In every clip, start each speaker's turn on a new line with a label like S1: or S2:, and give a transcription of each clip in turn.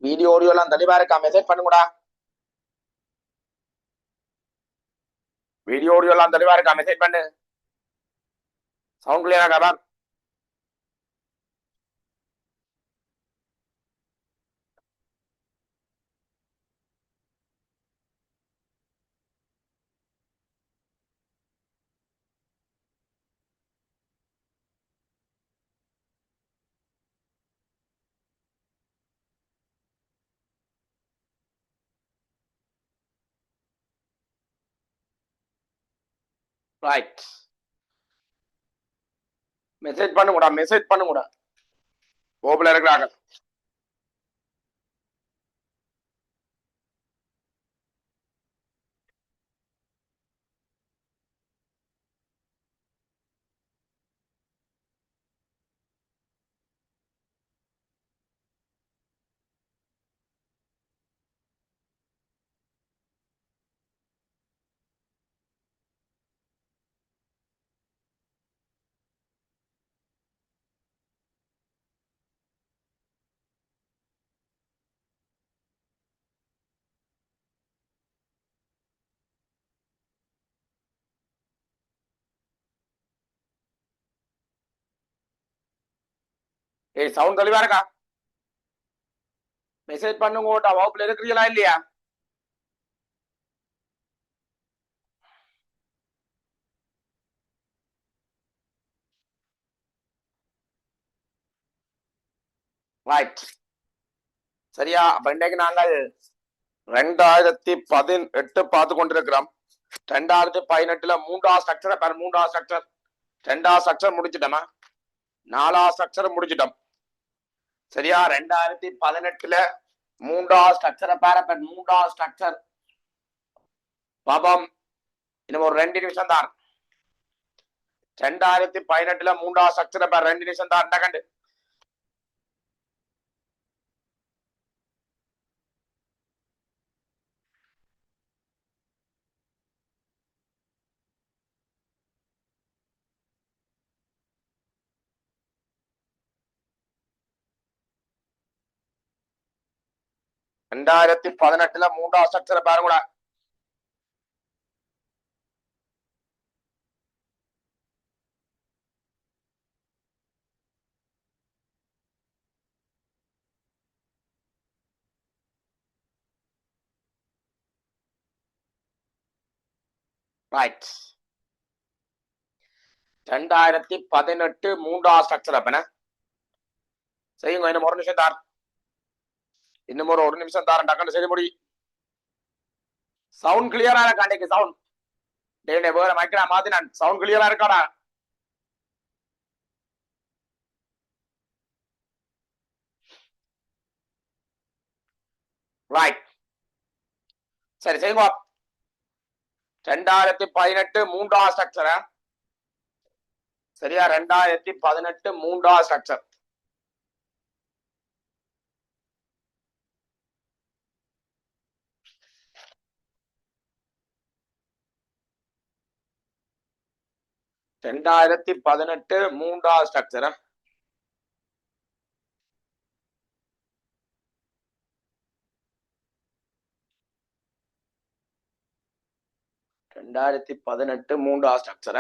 S1: Video audio எல்லாம் தெளிவா இருக்கா? மெசேஜ் பண்ணுங்கடா. வீடியோ ஆடியோ எல்லாம் தெளிவா இருக்கா? மெசேஜ் பண்ணு. சவுண்ட் கிளியரா இருக்கா? ரைட், மெசேஜ் பண்ணுங்கடா, மெசேஜ் பண்ணுங்கடா. ஓபல இருக்கிறாங்க. ஏய், சவுண்ட் தெளிவா இருக்கா? மெசேஜ் பண்ணுங்கடா. வகுப்புல இருக்கிறீங்களா இல்லையா? ரைட், சரியா? அப்ப இன்னைக்கு நாங்கள் 2018 பார்த்து கொண்டிருக்கிறோம். 2018 மூன்றாவது ஸ்ட்ரக்சர் பாரு. மூன்றாவது ஸ்ட்ரக்சர், 2வது ஸ்ட்ரக்சர் முடிச்சிட்டோமா? 4வது ஸ்ட்ரக்சர் முடிச்சிட்டோம். சரியா? 2018 மூன்றாவது ஸ்ட்ரக்சரை பாரு. 3வது ஸ்ட்ரக்சர் பாபம். இன்னும் ஒரு 2 நிமிஷம் தான். 2018 மூன்றாவது ஸ்ட்ரக்சரை பாரு. 2 நிமிஷம் தான். கண்டு ரெண்டாயிரத்தி 18 மூன்றாவது ஸ்ட்ரக்சரை பாருங்களா. ரைட், 2018 மூன்றாவது ஸ்ட்ரக்சர் அப்பன செய்யுங்க. இன்னும் ஒரு நிமிஷம் தான். இன்னும் ஒரு நிமிஷம் தான். டக்குன்னு செய்ய முடியும். சவுண்ட் கிளியரா இருக்கா? அன்னைக்கு சவுண்ட் டே வேற மைக்கா மாத்தி நான் சவுண்ட் கிளியரா இருக்காடா? ரைட், சரி செய்யுங்க. 2018 மூன்றாவது ஸ்ட்ரக்சர். சரியா? 2018 மூன்றாவது ஸ்ட்ரக்சர். ரெண்டாயிரத்தி 18 மூன்றாவது ஸ்ட்ரக்சர். ரெண்டாயிரத்தி 18 மூன்றாவது ஸ்ட்ரக்சர்.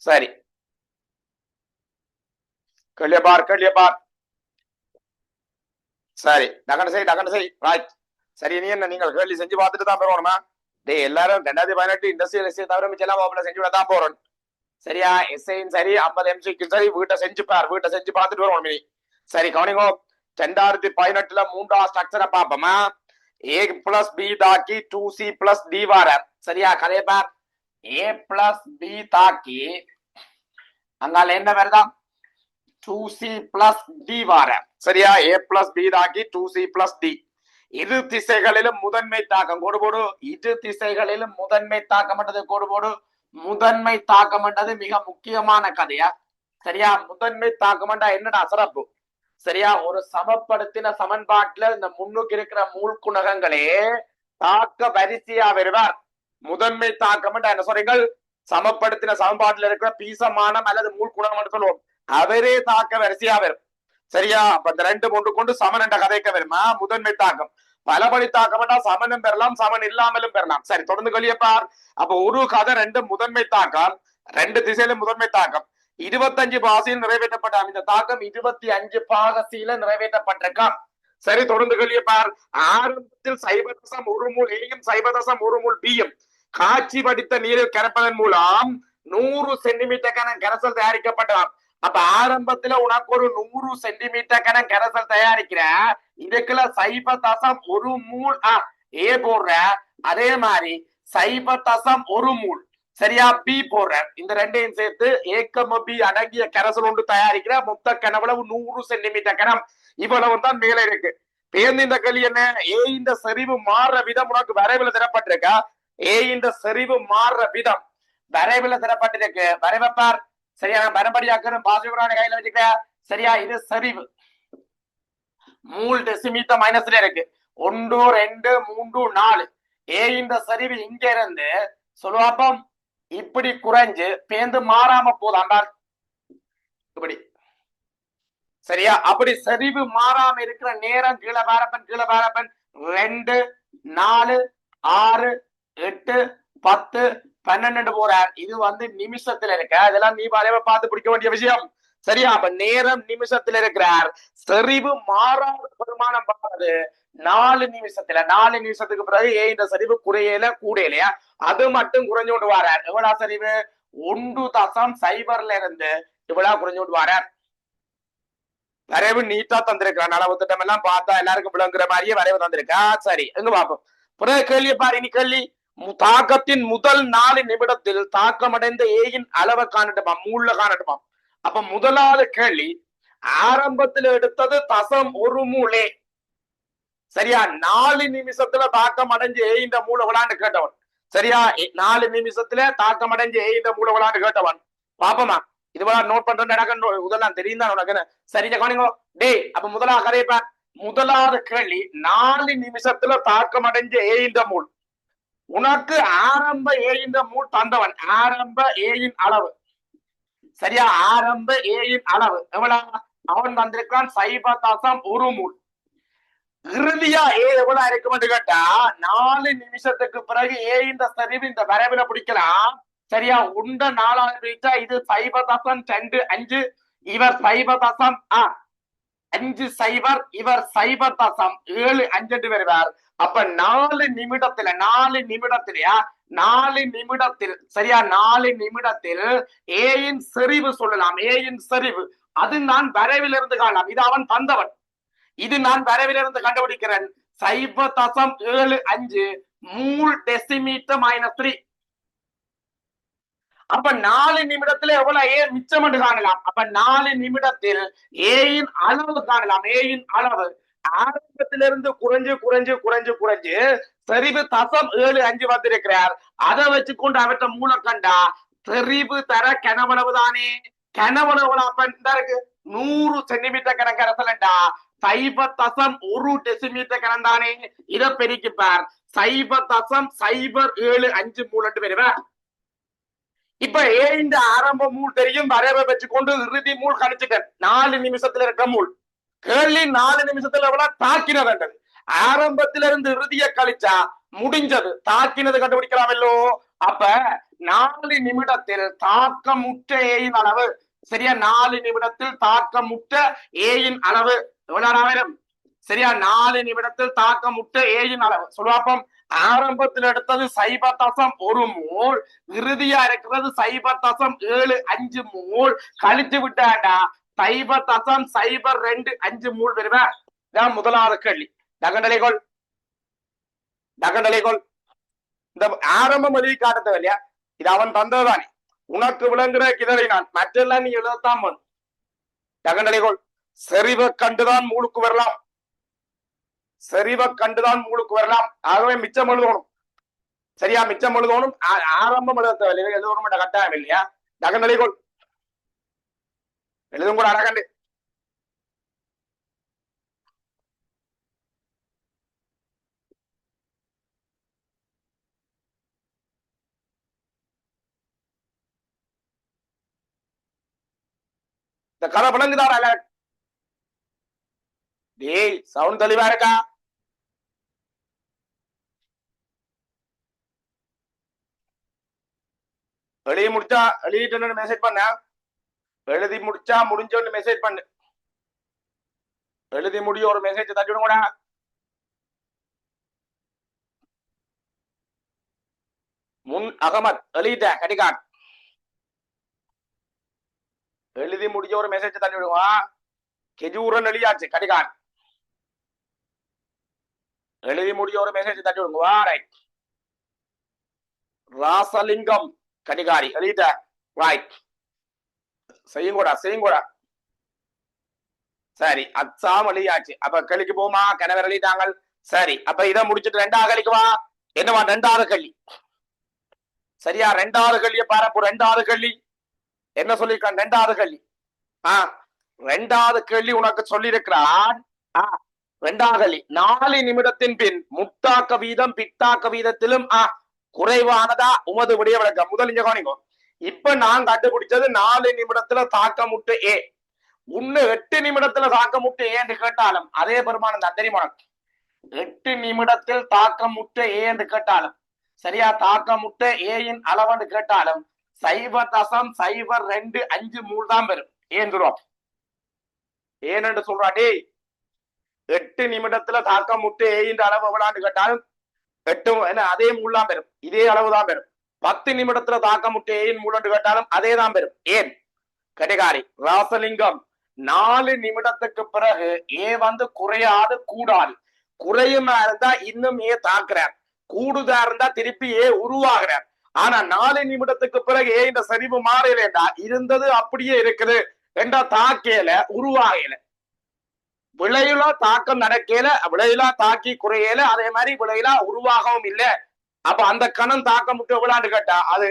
S1: சரி, கேள்விப்பார் கேள்விப்பார். சரி, டக்குனு செய். ரைட், சரி. நீ என்ன, நீங்கள் கேள்வி செஞ்சு பார்த்துட்டு தான் போறோமா? டே எல்லாரும் 2018 இண்டஸ்ட்ரியல் எஸ்ஏ தவிர மிச்சம் வகுப்புல செஞ்சு விட தான் போறோம். சரியா? எஸ்ஐயும் சரி 50 எம்சிக்கும் சரி வீட்டை செஞ்சு பார். வீட்டை செஞ்சு பார்த்துட்டு வரும் நீ. சரி, கவனிங்கோ. 2018 மூன்றாவது ஸ்ட்ரக்சரை பார்ப்போமா? ஏ பிளஸ் பி தாக்கி 2C பிளஸ் டி வார. சரியா? கதைய பார். ஏ பிளஸ் பி தாக்கி அங்கால என்ன வருதா? 2C பிளஸ் டி வார. சரியா? ஏ பிளஸ் பி தாக்கி 2C பிளஸ் டி. இரு திசைகளிலும் முதன்மை தாக்கம் கோடு போடு. இரு திசைகளிலும் முதன்மை தாக்கம் கோடு போடு. முதன்மை தாக்கம் மிக முக்கியமான கதையா? சரியா? முதன்மை தாக்கம் என்னடா சிறப்பு? சரியா? ஒரு சமப்படுத்தின சமன்பாட்டுல இந்த முன்னுக்கு இருக்கிற மூழ்குணகங்களே தாக்க வரிசையா வருவார். முதன்மை தாக்கம் என்ன சொல்றீங்கள்? சமப்படுத்தின சமன்பாட்டில் இருக்கிற பீசமானம் அல்லது மூழ்குணகம் சொல்லுவோம். அவரே தாக்க வரிசையா வரும். சரியா? அப்ப இந்த ரெண்டு ஒன்று கொண்டு சமன் என்ற கதைக்க வருமா? முதன்மை தாக்கம். பலபடி தாக்கப்பட்டா சமனும் பெறலாம், சமன் இல்லாமலும் பெறலாம். சரி, தொடர்ந்து கொள்ளியப்பார். அப்ப ஒரு கதை ரெண்டு முதன்மை தாக்கம், ரெண்டு திசையில முதன்மை தாக்கம். 25 பாகையில் நிறைவேற்றப்பட்ட இந்த தாக்கம் 25 பாகசியில நிறைவேற்றப்பட்டிருக்கான். சரி, தொடர்ந்து கொள்ளியப்பார். ஆரம்பத்தில் சைபதசம் ஒரு மூல் ஏயும் சைபதசம் ஒரு மூல் பியும் காட்சி படித்த நீரில் கரைப்பதன் மூலம் 100 சென்டிமீட்டர் கரைசல் தயாரிக்கப்பட்டதாம். அப்ப ஆரம்பத்துல உனக்கு ஒரு 100 சென்டிமீட்டர் கரைசல் தயாரிக்கிற, இதுக்குள்ள சைபதசம் ஒரு மூல் ஏ போடுற, அதே மாதிரி சைபதசம் ஒரு மூல் சரியா பி போடுற, இந்த ரெண்டையும் சேர்த்து ஏக்கம பி அடங்கிய கரைசல் ஒன்று தயாரிக்கிற. மொத்த கனவளவு 100 சென்டிமீட்டர் கனம். இவ்வளவு தான் மேல இருக்கு. பேருந்து இந்த கேள்வி என்ன? ஏ இந்த செறிவு மாறுற விதம் உனக்கு வரைவில் தரப்பட்டிருக்கா? ஏ இந்த செறிவு மாறுற விதம் வரைவில் தரப்பட்டிருக்கு. வரைவப்பார். சரியா? மறுபடியாக்கணும். பாசிபிளான கையில வச்சுக்க. சரியா? இது செறிவு. மூல் டெசிமீட்டர் மைனஸ்ல இருக்கு. 1 2 3 4. ஏ இந்த சரிவு இங்க இருந்து சொல்லுவாப்பம் இப்படி குறைஞ்சு பேந்து மாறாம போதாண்டார் இப்படி. சரியா? அப்படி சரிவு மாறாம இருக்கிற நேரம் கீழே பாரப்பன் 2 4 6 8 10 12 போறார். இது நிமிஷத்துல இருக்க. அதெல்லாம் நீ பார்த்து பிடிக்க வேண்டிய விஷயம். சரியா? அப்ப நேரம் நிமிஷத்துல இருக்கிறார். செறிவு மாறாத பெருமானம் பார்ப்பது 4 நிமிஷத்துல. 4 நிமிஷத்துக்கு பிறகு இந்த சரிவு குறையல கூடையிலையா? அது மட்டும் குறைஞ்சு கொண்டு வரார். எவ்வளவு சரிவு? 1.0 இருந்து இவ்வளவு குறைஞ்சு கொண்டு வரார். வரைவு நீட்டா தந்திருக்கிறான். அளவு திட்டம் எல்லாம் பார்த்தா எல்லாருக்கும் விளங்குற மாதிரியே வரைவு தந்திருக்கா. சரி, எங்க பார்ப்போம். பிறகு கேள்வியை பாரு. இனி கேள்வி, தாக்கத்தின் முதல் 4 நிமிடத்தில் தாக்கமடைந்த ஏயின் அளவை காணட்டுமா, மூல காணட்டுமா. அப்ப முதலாவது கேள்வி, ஆரம்பத்தில் எடுத்தது தசம் ஒரு மூலே. சரியா? 4 நிமிஷத்துல தாக்கம் அடைஞ்சு இந்த மூல விளாண்டு கேட்டவன். சரியா? 4 நிமிஷத்துல தாக்கம் அடைஞ்சு இந்த மூல விளாண்டு கேட்டவன். பாப்பமா இதுவெல்லாம் நோட் பண்றேன். இதெல்லாம் தெரியும் தான் உனக்கு. சரிங்க கவனிங்கோ. டே அப்ப முதலாவது கதைப்ப. முதலாவது கேள்வி, 4 நிமிஷத்துல தாக்கம் அடைஞ்ச இந்த மூல். உனக்கு ஆரம்ப ஏயின் மூல் தந்தவன். ஆரம்ப ஏயின் அளவு. சரியா? ஆரம்ப ஏயின் அளவு எவ்வளவு? அவன் வந்திருக்கான் 0.1 மூல். இறுதியா ஏ எவ்வளவு இருக்குமென்று கேட்டா 4 நிமிஷத்துக்கு பிறகு ஏ இந்த சரிவு இந்த வரைவில பிடிக்கலாம். சரியா? உண்ட 4ஆவது பிரிச்சா இது 0.25. இவர் 0.50, இவர் 0.75 வருவார். அப்ப 4 நிமிடத்துல 4 நிமிடத்திலயா 4 நிமிடத்தில் சரியா 4 நிமிடத்தில் ஏயின் செறிவு சொல்லலாம். ஏயின் செறிவு அது நான் வரைவிலிருந்து காணலாம். இது அவன் தந்தவன். இது நான் வரைவிலிருந்து கண்டுபிடிக்கிறேன். 0.75 மூல் டெசிமீட்டர் -3. அப்ப 4 நிமிடத்துல எவ்வளவு ஏ மிச்சம் என்று காணலாம். அப்ப 4 நிமிடத்தில் ஏயின் அளவு காணலாம். ஏயின் அளவு ஆரம்பத்திலிருந்து குறைஞ்சு குறைஞ்சு குறைஞ்சு குறைஞ்சு செறிவு 0.75 வந்திருக்கிறார். அதை வச்சுக்கொண்டு அவற்றை மூல கண்டா செறிவு தர கனவளவு தானே. கனவளவு அப்ப இருக்கு 100 சென்டிமீட்டர் கணக்கரசலண்டா 0.1 டெசிமீட்டர் கணந்தானே. இதை பெருக்கிப்பார். 0.075 மூலட்டு பெறுவார். இப்ப ஏ இந்த ஆரம்ப மூல் தெரியும். வரைவை வச்சுக்கொண்டு இறுதி மூல் கணிச்சுட்டேன். 4 நிமிஷத்துல இருக்க மூல். கேள்வி 4 நிமிஷத்துல எவ்வளவு தாக்கினது. ஆரம்பத்திலிருந்து இறுதிய கழிச்சா முடிஞ்சது. தாக்கினது கண்டுபிடிக்கலாமல்லோ. அப்ப 4 நிமிடத்தில் தாக்கமுற்ற ஏயின் அளவு. சரியா? 4 நிமிடத்தில் தாக்கமுற்ற ஏயின் அளவு எவ்வளவு? சரியா? 4 நிமிடத்தில் தாக்கமுற்ற ஏயின் அளவு சொல்லுவாப்பம். ஆரம்பத்தில் எடுத்தது 0.1 மூல். இறுதியா இருக்கிறது 0.75 மூல். கழிச்சு விட்டாண்டா 0.025 மூல் வருவேன். முதலாவது கேள்வி. டகண்டலைகோள் இந்த ஆரம்பம் எழுதி காட்டது இல்லையா? இது அவன் தந்ததுதானே. உனக்கு விளங்குற கிதறி நான் மற்றெல்லாம் நீ எழுதத்தான் வேணும். டகண்டலைகோள் செறிவை கண்டுதான் மூலுக்கு வரலாம். செறிவை கண்டுதான் மூலுக்கு வரலாம். ஆகவே மிச்சம் எழுதணும். சரியா? மிச்சம் எழுதணும். ஆரம்பம் எழுதணும் கட்டாயம் இல்லையா? டகண்டலைகோள் எழுதும் கூட அடகண்டு. இந்த கதை விளங்குதாரா இல்ல? டேய் சவுண்ட் தெளிவா இருக்கா? எழுதி முடிச்சா எழுதிட்டு மெசேஜ் பண்ண. எழுதி முடிச்சா முடிஞ்சோன்னு மெசேஜ் பண்ணு. எழுதி முடிய ஒரு மெசேஜ் தட்டிவிடுங்கடா. முன் அகமத் எழுதிட்ட கடிகாட். எழுதி முடிஞ்ச ஒரு மெசேஜ் தள்ளி விடுவா. கெஜூரன் எழுதியாச்சு கடிகாட். எழுதி முடிய ஒரு மெசேஜ் தட்டி விடுங்க. ரைட். ராசலிங்கம் கடிகாரி எழுதிட்ட. ரைட். செய்யுங்கூடா செய்யுங்கூடா. சரி அச்சாம் எழுதியாச்சு. அப்ப கழிக்கு போமா கணவர் எழுதிட்டாங்க. சரி அப்ப இதை முடிச்சுட்டு ரெண்டாவது கழிக்கு வா. என்னவா ரெண்டாவது கள்ளி? சரியா ரெண்டாவது கள்ளிய பாரு. ரெண்டாவது கள்ளி என்ன சொல்லிருக்கான்? ரெண்டாவது கள்ளி ரெண்டாவது கேள்வி உனக்கு சொல்லியிருக்கிறான். ரெண்டாவது கேள்வி 4 நிமிடத்தின் பின் முத்தாக்க வீதம் பித்தாக்க வீதத்திலும் குறைவானதா உமது விடைய விளக்கம். முதல் இங்க கவனிக்கும். இப்ப நான் கண்டுபிடிச்சது 4 நிமிடத்துல தாக்க முட்டு ஏ. உன்னு 8 நிமிடத்துல தாக்க முட்டு ஏன்னு கேட்டாலும் அதே பெருமானம் தான் தெரியுமா? 8 நிமிடத்தில் தாக்க முட்டு ஏ என்று கேட்டாலும் சரியா தாக்க முட்டு ஏயின் அளவுன்னு கேட்டாலும் 0.025 தான் பெறும். ஏன் சொல்லுவோம்? ஏன்னு சொல்றாடே 8 நிமிடத்துல தாக்க முட்டு ஏயின் அளவு எவ்வளான்னு கேட்டாலும் 8 அதே மூலாம் பெறும். இதே அளவுதான் பெறும். 10 நிமிடத்துல தாக்க முட்டு ஏயின் மூலன்னு கேட்டாலும் அதே தான் பெறும். ஏன் கடிகாரி ராசலிங்கம் 4 நிமிடத்துக்கு பிறகு ஏ வந்து குறையாது கூடாது. குறையுமா இருந்தா இன்னும் ஏ தாக்குறார். கூடுதா இருந்தா திருப்பி ஏ உருவாகிறார். ஆனா 4 நிமிடத்துக்கு பிறகு ஏ இந்த சரிவு மாறலேண்டா இருந்தது அப்படியே இருக்குது என்றா தாக்கேல உருவாகல. விளையிலா தாக்கம் நடக்கல. விளையிலா தாக்கி குறையல. அதே மாதிரி விளையிலா உருவாகவும் இல்லை. அப்ப அந்த கணம் தாக்க முட்டு எவ்வளான்னு கேட்டா அது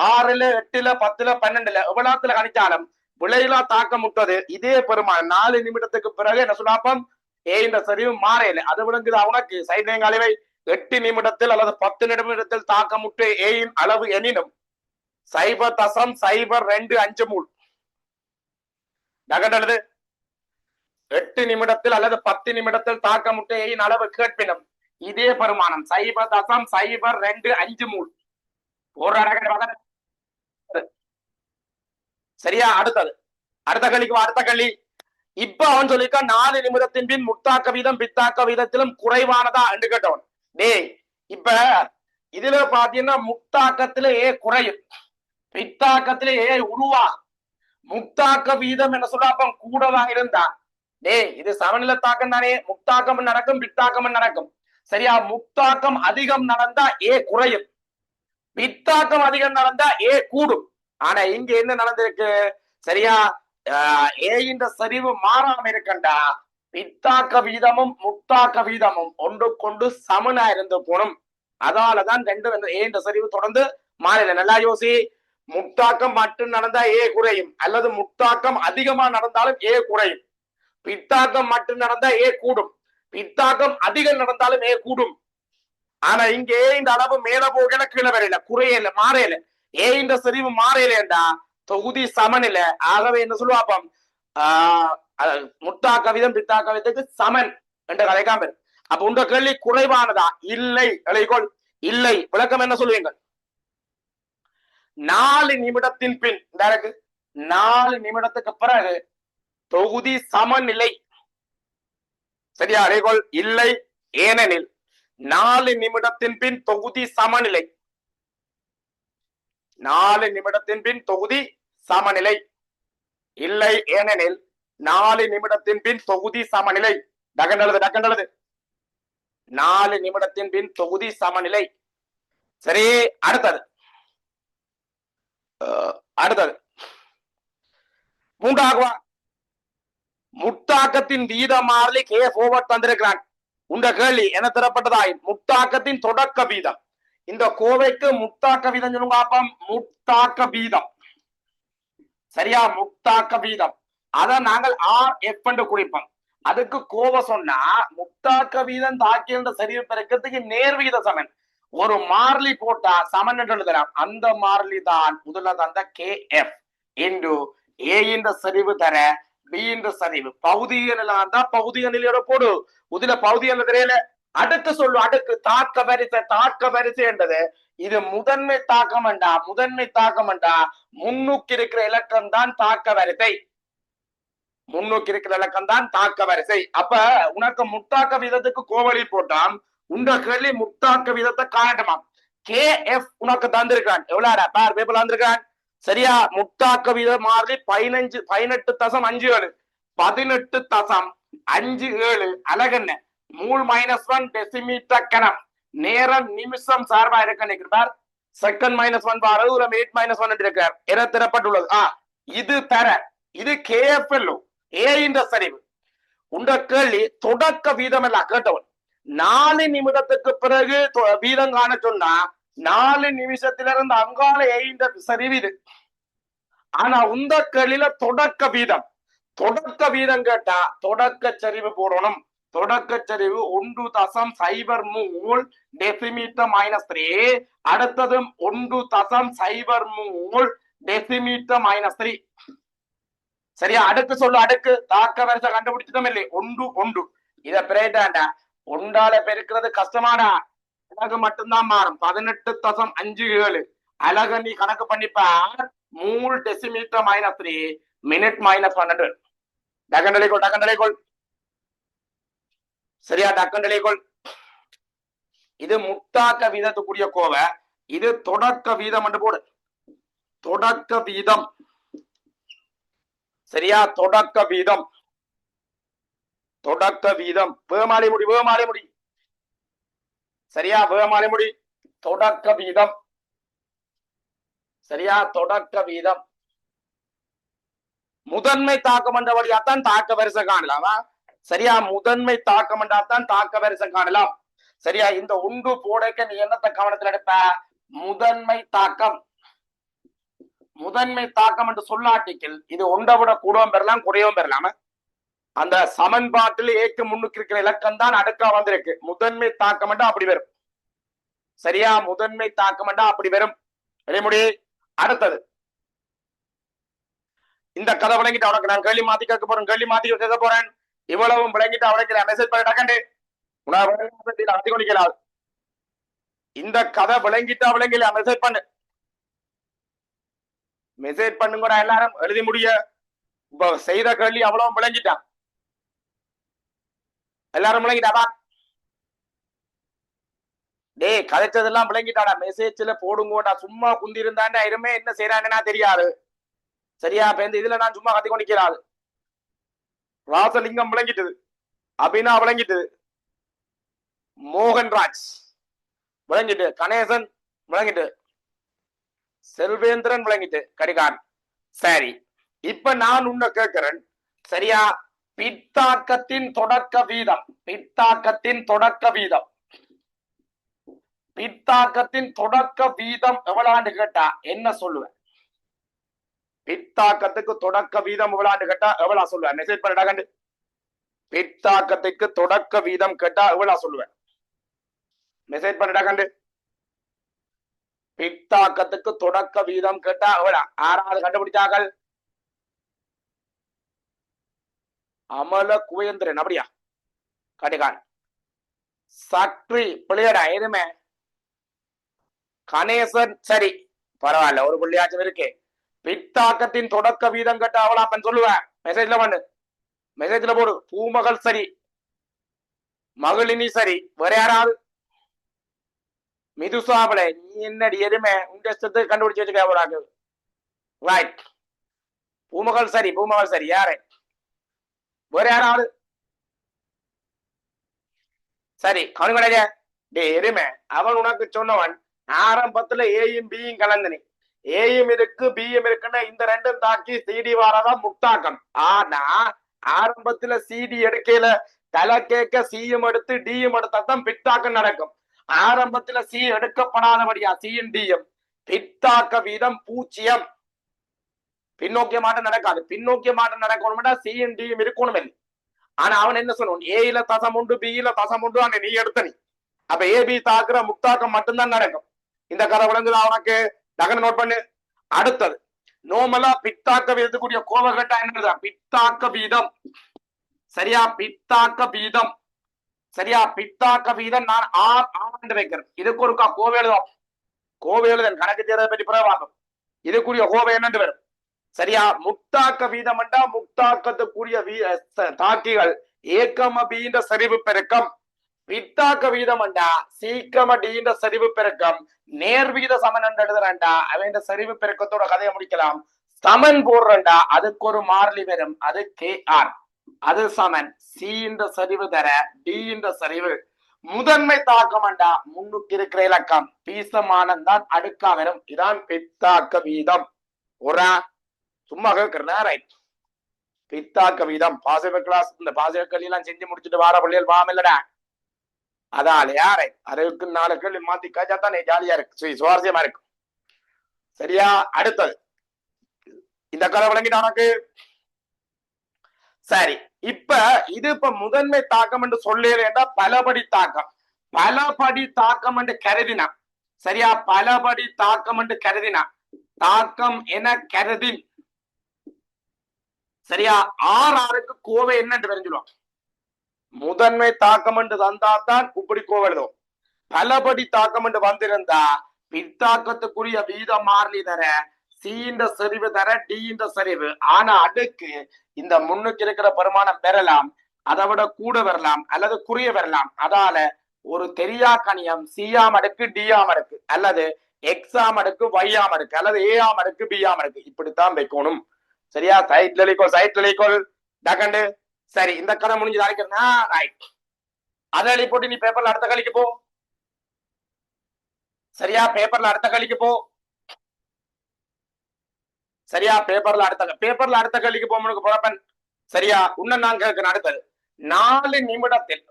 S1: 6ல 8ல 10ல 12ல எவ்வளத்துல கணிச்சாலும் விளையிலா தாக்க முட்டது இதே பெருமாள் 4 நிமிடத்துக்கு பிறகு என்ன சொல்லாப்பம் ஏ இந்த சரிவு மாறையில. அது விளங்குது அவனுக்கு சைன்யங்க அளவை 8 நிமிடத்தில் அல்லது 10 நிமிடத்தில் தாக்க முட்டு ஏயின் அளவு எனினும் 0.025 நகண்டது 8 நிமிடத்தில் அல்லது 10 நிமிடத்தில் தாக்க முட்டு ஏயின் அளவு கேட்பினும் இதே பெருமானம் 0.025 சரியா? அடுத்தது அடுத்த கல்விக்கு அடுத்த கல்வி. இப்ப அவன் சொல்லிக்க 4 நிமிடத்தின் பின் முத்தாக்க வீதம் பித்தாக்க வீதத்திலும் குறைவானதா என்று கேட்டவன். டேய் இப்ப இதுல பாத்தீங்கன்னா முத்தாக்கத்துல ஏ குறையும், பித்தாக்கத்துல ஏ உருவாகும். முத்தாக்க வீதம் என்ன சொல்ல அப்ப கூடவா இருந்தா டேய் இது சமநிலை தாக்கம் தானே. முத்தாக்கம் நடக்கும் பித்தாக்கம் நடக்கும். சரியா? முத்தாக்கம் அதிகம் நடந்தா ஏ குறையும், பித்தாக்கம் அதிகம் நடந்தா ஏ கூடும். ஆனா இங்க என்ன நடந்திருக்கு? சரியா ஏன்ற சரிவு மாறாம இருக்கண்டா பித்தாக்க வீதமும் முத்தாக்க வீதமும் ஒன்றுக்கொண்டு சமனா இருந்து போனும். அதாலதான் ஏன்ற சரிவு தொடர்ந்து மாறல. நல்லா யோசி. முத்தாக்கம் மட்டும் நடந்தா ஏ குறையும், அல்லது முத்தாக்கம் அதிகமா நடந்தாலும் ஏ குறையும். பித்தாக்கம் மட்டும் நடந்தா ஏ கூடும், பித்தாக்கம் அதிகம் நடந்தாலும் ஏ கூடும். ஆனா இங்க ஏ இந்த அளவு மேல போகல கீழே வரையில குறையல மாறையில. ஏ இந்த சரிவு மாறையிலண்டா தொகுதி சமநிலை. ஆகவே என்ன சொல்லுவாப்பம் முத்தாக்க வீதம் பித்தாக்க வீதத்துக்கு சமன் என்ற கதைக்காம. அப்ப உங்க கேள்வி குறைவானதா? இல்லை இளைகோள் இல்லை. விளக்கம் என்ன சொல்லுவீங்க? 4 நிமிடத்தின் பின் 4 நிமிடத்துக்கு பிறகு தொகுதி சமநிலை. சரியா? இளைகோள் இல்லை. ஏனெனில் 4 நிமிடத்தின் பின் தொகுதி சமநிலை. 4 நிமிடத்தின் பின் தொகுதி சமநிலை இல்லை. ஏனெனில் 4 நிமிடத்தின் பின் தொகுதி சமநிலை. டக்கண்டது 4 நிமிடத்தின் பின் தொகுதி சமநிலை. சரி அடுத்தது மூன்றாகவா முத்தாக்கத்தின் வீத மாறிலி கே போவர்ட் தந்திருக்கிறான். உண்ட கேள்வி என்ன தரப்பட்டதாய் முத்தாக்கத்தின் தொடக்க வீதம். இந்த கோவைக்கு முத்தாக்க வீதம் சொல்லுங்க. முத்தாக்க வீதம். சரியா? முத்தாக்க வீதம் அத நாங்கள் RF என்று குறிப்போம். அதுக்கு கோவ சொன்னா முத்தாக்க வீதம் தாக்கிய சரிவு பெருக்கத்துக்கு நேர்வீத சமன். ஒரு மாறிலி போட்டா சமன் என்று எழுதலாம். அந்த மாறிலி தான் முதல்ல தந்த KF இன்டு ஏ என்ற சரிவு தர பி என்ற சரிவு பௌதிக நிலை தான் பௌதிக நிலையோட போடு இதுல பௌதிக நிலை தெரியல அடுக்கு சொல்லு அடுக்கு தாக்க வரிசை என்றது இது முதன்மை தாக்கம் என்றா முன்னுக்கு இருக்கிற இலக்கம் தான் தாக்க வரிசை முன்னோக்கி இருக்கிற இலக்கம் தான் தாக்க வரிசை அப்ப உனக்கு முட்டாக்க வீதத்துக்கு கோவலி போட்டான் உண்ட கேள்வி முட்டாக்க வீதத்தை காட்டமா கே எஃப் உனக்கு தந்திருக்கான் எவ்வளவு பார் பேப்பர் தந்திருக்கான் சரியா முட்டாக்க வீதம் மாறி 18.57 18.57 அழகண்ண மூல் -1 டெசிமீட்டர் கணம் நேரம் நிமிஷம் சார்பா இருக்க செகண்ட் -1 பாரு 8-1 இருக்கிறார் என தரப்பட்டுள்ளது இது தர இது கேஎஃப்எல் ஏ என்ற சரிவு உண்ட கேள்வி தொடக்க வீதம் எல்லாம் கேட்டவன் 4 நிமிடத்துக்கு பிறகு வீதம் காண சொன்னா 4 நிமிஷத்திலிருந்து அங்கால ஏ என்ற சரிவு இது ஆனா உந்த கேள்வியில தொடக்க வீதம் கேட்டா தொடக்க சரிவு போடணும் தொடக்க சரிவு 1.03 டெசிமீட்டர் -3 அடுத்ததும் 1.03 டெசிமீட்டர் -3 சரியா அடுக்கு சொல்லு அடுக்கு தாக்க வரிசை கண்டுபிடிச்சிட்டோம் இல்லை ஒன்று இத பிரேட்டாண்டா ஒன்றால பெருக்கிறது கஷ்டமாடா அழகு மட்டும்தான் மாறும் 18.57 அழக நீ கணக்கு பண்ணிப்பார் 3 டெசிமீட்டர் -3 மினிட் -100 டக்கண்டலைகோள் சரியா டக்கண்டலைகோள் இது முட்டாக்க வீதத்துக்குரிய கோவை இது தொடக்க வீதம் என்று போடு தொடக்க வீதம் சரியா தொடக்க வீதம் வேமாலை முடி சரியா வேமாலை முடி தொடக்க வீதம் சரியா தொடக்க வீதம் முதன்மை தாக்கம் என்றபடியாத்தான் தாக்க வரிசை காணலாமா சரியா முதன்மை தாக்கம் என்றாத்தான் தாக்க வரிசை காணலாம் சரியா இந்த உண்டு போடைக்க நீ என்னத்தை கவனத்தில் எடுப்ப முதன்மை தாக்கம் என்று சொல்லாட்டிக்கல் இது ஒன்றை விட கூடவும் பெறலாம் குறையவும் பெறலாம அந்த சமன்பாட்டில் ஏக்கு முன்னுக்கு இருக்கிற இலக்கம் தான் அடுக்கா வந்திருக்கு முதன்மை தாக்கம் அப்படி வரும் சரியா முதன்மை தாக்கம் அப்படி வரும் முடி அடுத்தது இந்த கதை விளங்கிட்டு அவனுக்கு நான் கேள்வி மாத்தி கேட்க போறேன் இவ்வளவும் விளங்கிட்டு அவனுக்கு மெசேஜ் பண்ணிட்டாக்கண்டு உணவு இந்த கதை விளங்கில மெசேஜ் பண்ணுங்க எல்லாரும் எழுதி முடிய செய்த கேள்வி அவ்வளவு விளங்கிட்டான் எல்லாரும் விளங்கிட்டாப்பா டே கதைச்சதெல்லாம் விளங்கிட்டாடா மெசேஜ்ல போடுங்கடா சும்மா குந்தி இருந்தாண்டா இருமே என்ன செய்யறாங்கன்னா தெரியாது சரியா இப்ப இதுல நான் சும்மா கத்தி கொண்டிருக்கிறாள் ராசலிங்கம் விளங்கிட்டது அபினா விளங்கிட்டது மோகன்ராஜ் விளங்கிட்டு கணேசன் விளங்கிட்டு செல்வேந்திரன் விளங்கிட்டு கடிகான் சரி இப்ப நான் உன்ன கேட்கிறேன் சரியா பித்தாக்கத்தின் தொடக்க வீதம் எவ்வளவு கேட்டா என்ன சொல்லுவேன் பித்தாக்கத்துக்கு தொடக்க வீதம் எவ்வளவு கேட்டா எவ்வளவு சொல்லுவேன் மெசேஜ் பண்ணடா கண்டு பித்தாக்கத்துக்கு தொடக்க வீதம் கேட்டா எவ்வளவு சொல்லுவேன் மெசேஜ் பண்ணடா கண்டு பித்தாக்கத்துக்கு தொடக்க வீதம் கேட்டா எவ்வளவு ஆறாவது கண்டுபிடிச்சார்கள் அமல குவேந்திரன் அப்படியா கடிகான் சக்ரி பிள்ளையடா எதுமே கணேசன் சரி பரவாயில்ல ஒரு புள்ளியாச்சும் இருக்கு பித்தாக்கத்தின் தொடக்க வீதம் கேட்டா அவளா அப்பன் சொல்லுவேன் மெசேஜ்ல பண்ணு மெசேஜ்ல போடு பூமகள் சரி மகளினி சரி வேற யாராவது மிதுசாவளை நீ என்னடி எதுமே உங்க இஷ்டத்துக்கு கண்டுபிடிச்சு வச்சுக்க ரைட் பூமகள் சரி யாரு வேற யாராவது சரி கவனிக்கடையே டே எருமை அவன் உனக்கு சொன்னவன் ஆரம்பத்துல ஏயும் பியும் கலந்தனி ஏயும் இருக்கு பியும் இருக்குன்னா இந்த ரெண்டும் தாக்கி சிடி வாரதான் முட்டாக்கம் ஆனா ஆரம்பத்துல சிடி எடுக்கையில தலை கேட்க சியும் எடுத்து டியும் எடுத்தாதான் பித்தாக்கம் நடக்கும் ஆரம்பத்துல சி எடுக்கப்படாதபடியா சியும் டியும் பித்தாக்க வீதம் 0 பின்னோக்கிய மாட்டம் நடக்காது பின்னோக்கிய மாட்டம் நடக்கணும்னா சியும் டியும் இருக்கணும் இல்லை ஆனா அவன் என்ன சொல்லுவான் ஏல தசம் உண்டு பியில தசம் உண்டு அங்க நீ எடுத்த நீ அப்ப ஏபி தாக்குற முத்தாக்கம் மட்டும்தான் நடக்கும் இந்த கதை விளங்குதா அவனுக்கு டக்குனு நோட் பண்ணு அடுத்தது நோமலா பித்தாக்க வீதத்துக்குரிய கோவை கேட்டா என்னது பித்தாக்க வீதம். சரியா, பித்தாக்க வீதம். சரியா, பித்தாக்க வீதம் நான் ஆண்டு வைக்கிறேன். இதுக்கு ஒரு கோவை எழுதும். கோவை எழுதன் கணக்கு தேர்தலை பற்றி பிறவாகும். இதுக்குரிய கோவை என்னன்னு வரும். சரியா, முக்தாக்க வீதம் என்றா முக்தாக்கத்துக்குரிய தாக்கிகள் ஏக்கம பீண்ட சரிவு பெருக்கம். பித்தாக்க வீதம் என்றா சீக்கம டீண்ட சரிவு பெருக்கம். நேர்வீத சமன் என்று எழுதுறா அவன் சரிவு பெருக்கத்தோட கதையை முடிக்கலாம். சமன் போடுறா அதுக்கு ஒரு மாறிலி வரும், அது KR. அது சமன் சி இந்த சரிவு தர டி இந்த சரிவு. முதன்மை தாக்கம் என்றா முன்னுக்கு இருக்கிற இலக்கம் பீசமானம் தான் அடுக்கா வரும். இதான் பித்தாக்க வீதம். ஒரு சும்மா கேட்கிறேன். ரைட், பித்தாக்க வீதம் பாசிவ கிளாஸ் இந்த பாசிவ கல்வி எல்லாம் செஞ்சு முடிச்சுட்டு வார பள்ளியில் வாமில்லடா. அதால யாரை அறிவுக்கு 4 கேள்வி மாத்தி காய்ச்சா தான் ஜாலியா இருக்கு, சுவாரஸ்யமா இருக்கும். சரியா, அடுத்தது இந்த கதை விளங்கிட்டு உனக்கு. சரி, இப்ப முதன்மை தாக்கம் என்று சொல்லேண்டா பலபடி தாக்கம். பலபடி தாக்கம் என்று கருதினா. சரியா, பலபடி தாக்கம் என்று கருதினா தாக்கம் என கருதின். சரியா, ஆறுக்கு கோவை என்னன்னு தெரிஞ்சுடுவோம். முதன்மை தாக்கம் என்று தந்தாத்தான் இப்படி கோவை எழுதும். பலபடி தாக்கம் என்று வந்திருந்தா பித்தாக்கத்துக்குரிய வீதம் மாறிலி தர சி இந்த சரிவு தர டி இந்த சரிவு. ஆனா அடுக்கு இந்த முன்னுக்கு இருக்கிற பெருமானம் பெறலாம், அதை விட கூட வரலாம் அல்லது குறைய வரலாம். அதால ஒரு தெரியா கணியம் சியாம் அடுக்கு டியாம் அடுக்கு அல்லது எக்ஸாம் அடுக்கு வையாம் அடுக்கு அல்லது ஏஆம் அடுக்கு பியாம் அடுக்கு இப்படித்தான் வைக்கணும். சரியா, சைட்ல டக்கண்டு. சரி, இந்த கதை முடிஞ்சு அழைக்கிறேன்னா ரைட், அதை எழுதி போட்டு நீ பேப்பர்ல அடுத்த கழிக்கு போ. சரியா, பேப்பர்ல அடுத்த கழிக்கு போ. சரியா, பேப்பர்ல அடுத்த கல்விக்கு போக போறப்பன். சரியா, உன்ன நான் கேட்கிறேன். அடுத்தது 4 நிமிடத்தில்.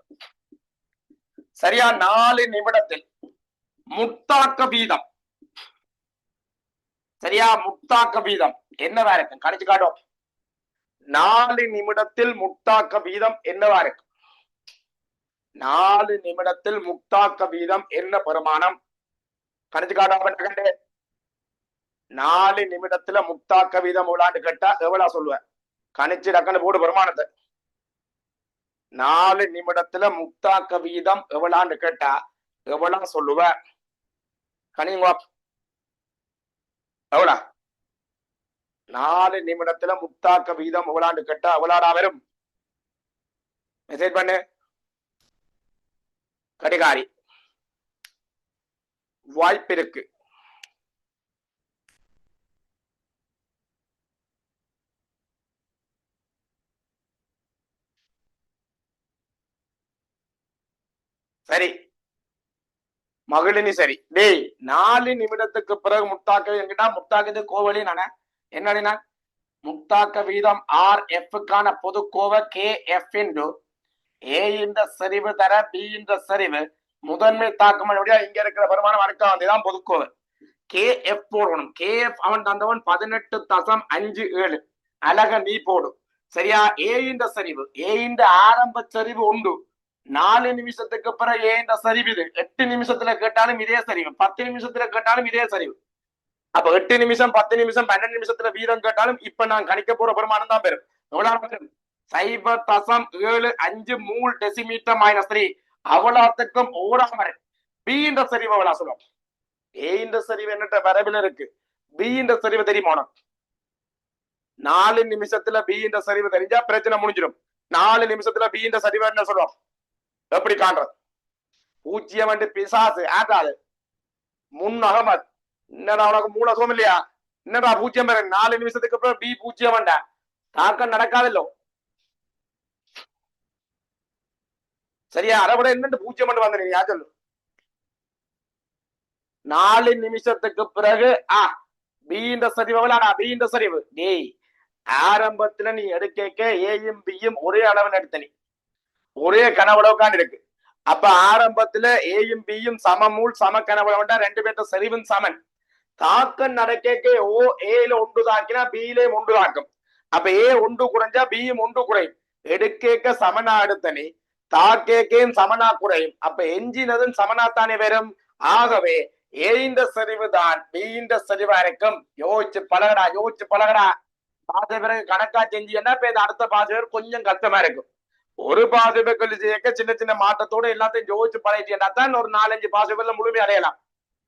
S1: சரியா, 4 நிமிடத்தில் முத்தாக்க வீதம். சரியா, முத்தாக்க வீதம் என்னவா இருக்கு கணிச்சு காட்டும். 4 நிமிடத்தில் முத்தாக்க வீதம் என்னவா இருக்கு? 4 நிமிடத்தில் முத்தாக்க வீதம் என்ன பெருமானம் கணிச்சு காட்டும். 4 நிமிடத்துல முத்தாக்க வீதம் எவ்வளான்னு கேட்டா எவ்வளவு சொல்லுவேன்? கணிச்சு டக்குன்னு போடு பெருமானத்தை. 4 நிமிடத்துல முத்தாக்க வீதம் எவ்வளான்னு கேட்டா எவ்வளவு சொல்லுவ? கணிங்க எவ்வளா? 4 நிமிடத்துல முத்தாக்க வீதம் எவ்வளான்னு கேட்டா எவ்வளாடா வரும்? மெசேஜ் பண்ணு கடிகாரி. வாய்ப்பு இருக்கு. சரி மகளினி, சரி டேய் 4 நிமிடத்துக்கு பிறகு முத்தாக்க என்கிட்ட முத்தாக்கது கோவலி நானே என்னடினா முத்தாக்க வீதம் RFக்கான பொது கோவை KF இன்டு A இந்த சரிவு தர B இந்த சரிவு முதன்மை தாக்கம் இங்க இருக்கிற பெருமானம் அடுக்க வந்துதான் பொதுக்கோவை. KF போடணும். KF அவன் தந்தவன் 18.57 அழக நீ போடும். சரியா, A இந்த சரிவு A இந்த ஆரம்ப சரிவு உண்டு. 4 நிமிஷத்துக்கு பிறகு ஏ இந்த சரிவு இது. 8 நிமிஷத்துல கேட்டாலும் இதே சரிவு, 10 நிமிஷத்துல கேட்டாலும் இதே சரிவு. அப்ப 8 நிமிஷம் 10 நிமிஷம் 12 நிமிஷத்துல வீதம் கேட்டாலும் இப்ப நான் கணிக்க போற பெருமானம் தான் பெறும். எவ்வளவு? 0.75 டெசிமீட்டர் -3 அவ்வளவுக்கும் ஓடாம பி இந்த சரிவு எவ்வளவு சொல்லுவோம்? ஏ இந்த சரிவு என்னட்ட வரவில் இருக்கு. பி இந்த சரிவு தெரியுமா? 4 நிமிஷத்துல பி இந்த சரிவு தெரிஞ்சா பிரச்சனை முடிஞ்சிடும். 4 நிமிஷத்துல பி இந்த சரிவு என்ன சொல்லுவோம்? எப்படி காண்றது? 0 பிசாசு ஆட்டாது முன் அகமது. என்னடா உனக்கு மூல சோம் இல்லையா? என்னடா 0 பேரு 4 நிமிஷத்துக்கு அப்புறம் பி 0 தாக்கம் நடக்காதல்லோ. சரியா, அதை விட என்னண்டு 0 வந்துருங்க யா சொல்லு. 4 நிமிஷத்துக்கு பிறகு பி இந்த சரிவு எவ்வளோடா? பி இந்த சரிவு டேய் ஆரம்பத்துல நீ எடுக்க ஏயும் பியும் ஒரே அளவில் எடுத்த நீ ஒரே கனவுளவுக்கான் இருக்கு. அப்ப ஆரம்பத்துல ஏயும் பியும் சமமூல் சம கனவுளவுண்டா 2 பேர்த்த சரிவும் சமன். தாக்கம் நடக்க ஓ ஏல 1 தாக்கினா பியிலே 1 தாக்கும். அப்ப ஏ 1 குறைஞ்சா பியும் 1 குறையும். எடுக்க சமனா எடுத்தனி தாக்கேக்கேன் சமனா குறையும். அப்ப எஞ்சினதும் சமனாத்தானே வரும். ஆகவே ஏ இந்த சரிவு தான் பி இந்த சரிவா இருக்கும். யோசிச்சு பழகடா. பாதி பிறகு கணக்கா செஞ்சீங்கன்னா இப்ப இந்த அடுத்த பாதி பேர் கொஞ்சம் கஷ்டமா இருக்கும். ஒரு பாதி பேர் செய்ய சின்ன சின்ன மாற்றத்தோட எல்லாத்தையும் யோசிச்சு பழகிட்டீங்கன்னா தான் ஒரு 4-5 பாதி பேர்ல முழுமை அடையலாம்.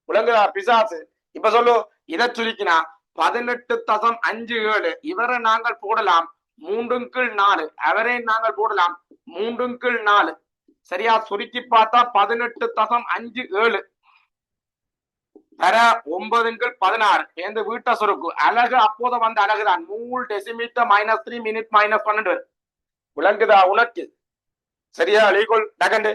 S1: விளங்குதா பிசாசு? இப்ப சொல்லு, இதை சுருக்கினா 18.57 இவரை நாங்கள் போடலாம் 3/4, அவரை நாங்கள் போடலாம் 3/4. சரியா? சுருக்கி பார்த்தா 18.57 தர 9/16 எந்த வீட்டை சுருக்கு அழகு அப்போத வந்த அழகுதான். 3 டெசிமீட்டர் -3 மினிட் -12. விளங்குதா உனக்கு? சரியா? லீகோல் டகண்டு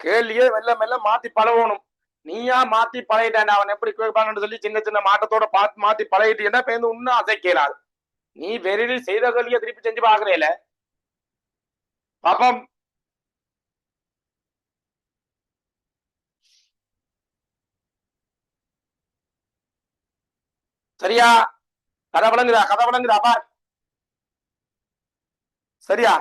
S1: கேள்வியே மெல்ல மெல்ல மாத்தி பழகணும். நீயா மாத்தி பழகிட்டான் அவன் எப்படி கேட்பான்னு சொல்லி சின்ன சின்ன மாற்றத்தோட பார்த்து மாத்தி பழகிட்டீங்கன்னா பேருந்து இன்னும் அசைக்கிறாள். நீ வெறியில் செய்த கல்வியை திருப்பி செஞ்சு பாக்குறேல பாப்பம். சரியா? கதை விளங்குதா பார். சரியா?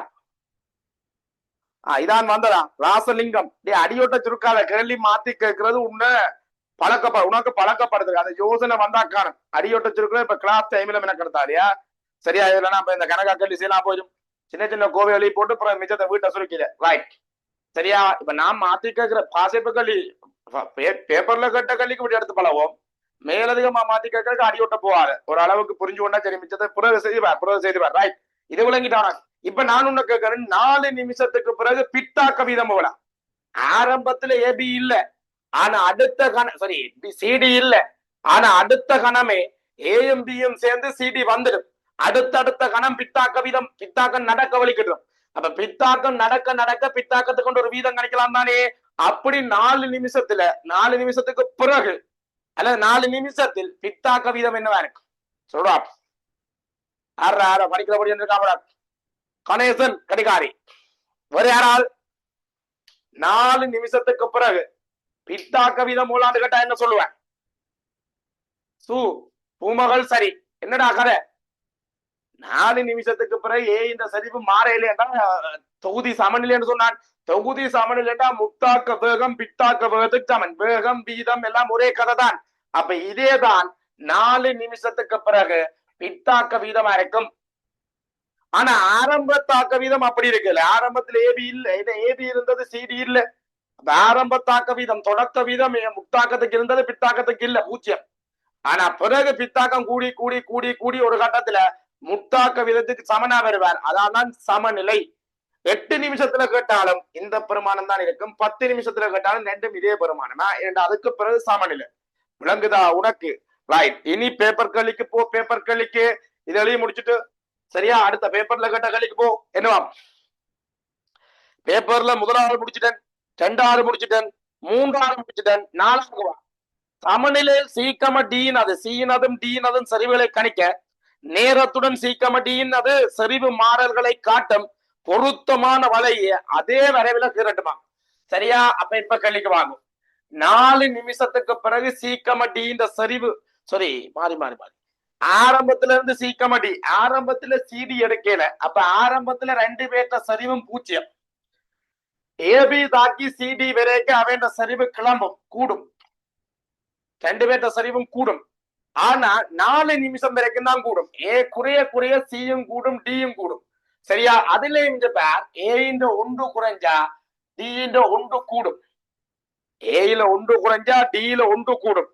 S1: இதான் வந்ததா ராசலிங்கம். அடியோட்ட சுருக்காத கேள்வி மாத்தி கேட்கறது உன்ன உனக்கு பழக்கப்படுது. அந்த யோசனை வந்தா காணும். அடியோட்ட சுருக்க இப்ப கிளாஸ் டைம்ல மெனக்கெடுத்தாலியா? சரியா? இல்லைன்னா இப்ப இந்த கணக்கா கேள்வி செய்யலாம் போயிடும். சின்ன சின்ன கோவை வழி போட்டு அப்புறம் மிச்சத்தை வீட்டை சுருக்கில. ரைட். சரியா? இப்ப நான் மாத்தி கேட்கிற பாசிப்பு கல்வி பேப்பர்ல கேட்ட கல்விக்கு இப்படி எடுத்து பழவோம். மேலதிகமா மாத்தி கேட்கறதுக்கு அடியோட்ட போவாரு. ஒரு அளவுக்கு புரிஞ்சு கொண்டா சரி, மிச்சத்தை புறவை செய்துவார். ரைட். இது விளங்கிட்டானா? இப்ப நான் உன்ன கேட்கிறேன், 4 நிமிஷத்துக்கு பிறகு பித்தா கவிதம் போகலாம். ஆரம்பத்துல ஏபி இல்ல, ஆனா அடுத்த கணம் சாரி சிடி இல்ல, ஆனா அடுத்த கணமே ஏஎம் பியும் சேர்ந்து சிடி வந்துடும். அடுத்தடுத்த கணம் பித்தா கவிதம். பித்தாக்கம் நடக்க வலிக்கிடும். அப்ப பித்தாக்கம் நடக்க நடக்க பித்தாக்கத்துக்கு கொண்டு ஒரு வீதம் கணிக்கலாம் தானே? அப்படி 4 நிமிஷத்துக்கு பிறகு அல்லது 4 நிமிஷத்தில் பித்தாக்க வீதம் என்னவா இருக்கு சொல்றா? படிக்கிறபடி என்று கணேசன் கடிகாரி வேற யாரால் 4 நிமிஷத்துக்கு பிறகு பித்தாக்க வீதம் மூலாண்டு கேட்டா என்ன சொல்லுவேன்? பூமகள் சரி. என்னடா கதை? 4 நிமிஷத்துக்கு பிறகு இந்த சரிவு மாறையில தொகுதி சமநிலை என்று சொன்னான். தொகுதி சமநிலைண்டா முத்தாக்க வேகம் பித்தாக்க வேகத்துக்கு சமன். வேகம் வீதம் எல்லாம் ஒரே கதை தான். அப்ப இதேதான் 4 நிமிஷத்துக்கு பிறகு பித்தாக்க வீதமா இருக்கும். ஆனா ஆரம்ப தாக்க வீதம் அப்படி இருக்குல்ல. ஆரம்பத்துல ஏபி இல்ல, ஏபி இருந்தது சிடி இல்ல. ஆரம்ப தாக்க வீதம் தொடக்க வீதம் முத்தாக்கத்துக்கு இருந்தது, பித்தாக்கத்துக்கு இல்ல, 0. ஆனா பிறகு பித்தாக்கம் கூடி கூடி கூடி கூடி ஒரு கட்டத்துல முத்தாக்க வீதத்துக்கு சமனா வருவார். அதான் சமநிலை. 8 நிமிஷத்துல கேட்டாலும் இந்த பெருமானம் தான் இருக்கும். 10 நிமிஷத்துல கேட்டாலும் ரெண்டும் இதே பெருமானமா. அதுக்கு பிறகு சமநிலை. விளங்குதா உனக்கு? ரைட். இனி பேப்பர் கல்விக்கு போ. பேப்பர் கல்விக்கு இது எழுதி முடிச்சுட்டு சரியா அடுத்த பேப்பர்ல கேட்ட கல்விக்கு போ. என்னவா? பேப்பர்ல முதலாவது முடிச்சுட்டேன், 2வது முடிச்சுட்டேன், 3வது முடிச்சுட்டேன், 4வது சமநிலையில் சீக்கம டீன் அது சீனதும் டீனதும் சரிவுகளை கணிக்க நேரத்துடன் சீக்கம டீன் அது சரிவு மாறல்களை காட்டும் பொருத்தமான வலையை அதே வரைவில கீரட்டுமா. சரியா? அப்ப இப்ப கல்விக்கு வாங்கும். 4 நிமிஷத்துக்கு பிறகு சீக்கமடி இந்த சரிவு சாரி மாறி ஆரம்பத்துல இருந்து சீக்கமடி ஆரம்பத்துல சிடி எடுக்கல. அப்ப ஆரம்பத்துல 2 பேர்த்த சரிவும் 0. ஏபி தாக்கி சிடி வரைக்கும் அவன் சரிவு கிளம்பும் கூடும். 2 பேர்த்த சரிவும் கூடும். ஆனா 4 நிமிஷம் வரைக்கும் தான் கூடும். ஏ குறைய சியும் கூடும், டியும் கூடும். சரியா? அதுல இந்த பேர் ஏ ஒன்று குறைஞ்சா டி ஒன்று கூடும். ஏல 1 குறைஞ்சா டில 1 கூடும்.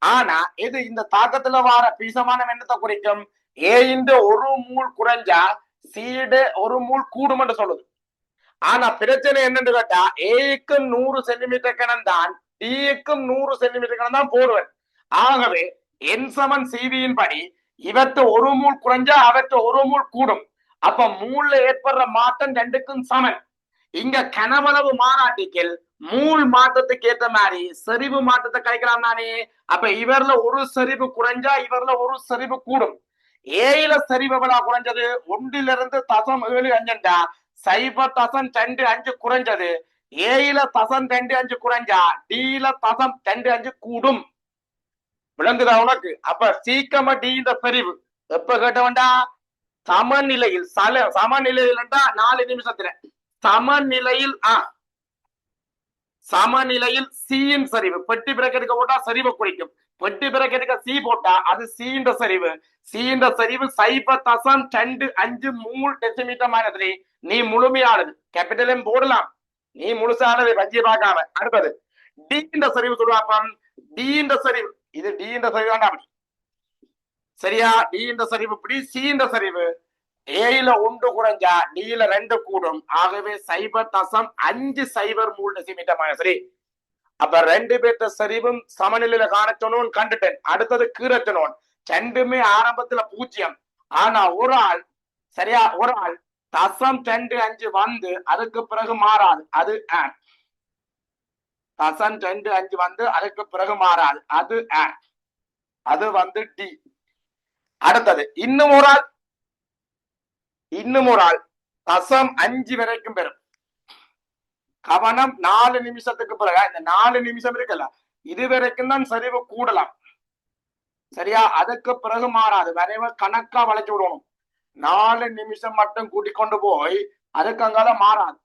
S1: ஆனா இது இந்த தாக்கத்துல வார பீசமானம் என்னத்தை குறிக்கும்? ஏ ஒரு மூல் குறைஞ்சா சீடு 1 மூல் கூடும் என்று சொல்லுது. ஆனா பிரச்சனை என்னன்னு கேட்டா ஏக்கும் 100 சென்டிமீட்டர் கணம் தான், டிக்கும் 100 சென்டிமீட்டர் கணம் தான் போடுவேன். ஆகவே என் சமன் சிவியின் படி இவற்றை 1 மூல் குறைஞ்சா அவற்றை 1 மூல் கூடும். அப்ப மூல்ல ஏற்படுற மாற்றம் 2க்கும் சமன். இங்க கனவளவு மாறாட்டிக்கல் மூல் மாற்றத்துக்கு ஏற்ற மாதிரி செறிவு மாற்றத்தை கழிக்கலாம் தானே. அப்ப இவர்ல ஒரு செறிவு குறைஞ்சா இவர்ல ஒரு செறிவு கூடும். ஏல செறிவு எவ்வளவு குறைஞ்சது? 1.075 0.25 குறைஞ்சது. ஏல 0.25 குறைஞ்சா டில 0.25 கூடும். விளங்குதா உனக்கு? அப்ப சீக்கிரமா டி இந்த செறிவு எப்ப கேட்டவன்டா? சமநிலையில். சமநிலையில் 4 நிமிஷத்துல சமநிலையில் சமநிலையில் சீயின் சரிவு. பெட்டி பிரக்கெட்டுக்கு போட்டா சரிவை குறிக்கும். பெட்டி பிரக்கெட்டுக்கு சி போட்டா அது சீன்ற சரிவு. சீன்ற சரிவு 0.25 நீ முழுமையானது. கேபிட்டல் எம் போடலாம், நீ முழுசானது வஞ்சி பார்க்காம. அடுத்தது டி என்ற சரிவு சொல்லுவாப்பம். டி என்ற சரிவு, இது டி என்ற சரிவு வேண்டாம் சரியா. டி என்ற சரிவு இப்படி, சி என்ற சரிவு ஏல 1 குறைஞ்சா டில 2 கூடும். ஆகவே 0.50 சரி. அப்ப 2 பேர்த்த சரிவும் சமநிலையில காணச்சோன்னு கண்டுட்டேன். அடுத்தது கீரச்சனோன். ரெண்டுமே ஆரம்பத்துல 0. ஆனா ஒரு ஆள், சரியா, ஒரு ஆள் 0.25 வந்து அதுக்கு பிறகு மாறாது, அது 0.25 வந்து அதுக்கு பிறகு மாறாது, அது அது வந்து டி. அடுத்தது இன்னும் ஒரு ஆள் 0.5 வரைக்கும் பெறும். கவனம், 4 நிமிஷத்துக்கு பிறகு, இந்த 4 நிமிஷம் இருக்குல்ல, இது வரைக்கும் தான் சரிவு கூடலாம், சரியா. அதுக்கு பிறகு மாறாது. வரைவ கணக்கா வளைச்சு விடணும். 4 நிமிஷம் மட்டும் கூட்டிக் கொண்டு போய் அதுக்கு அங்கால மாறாது.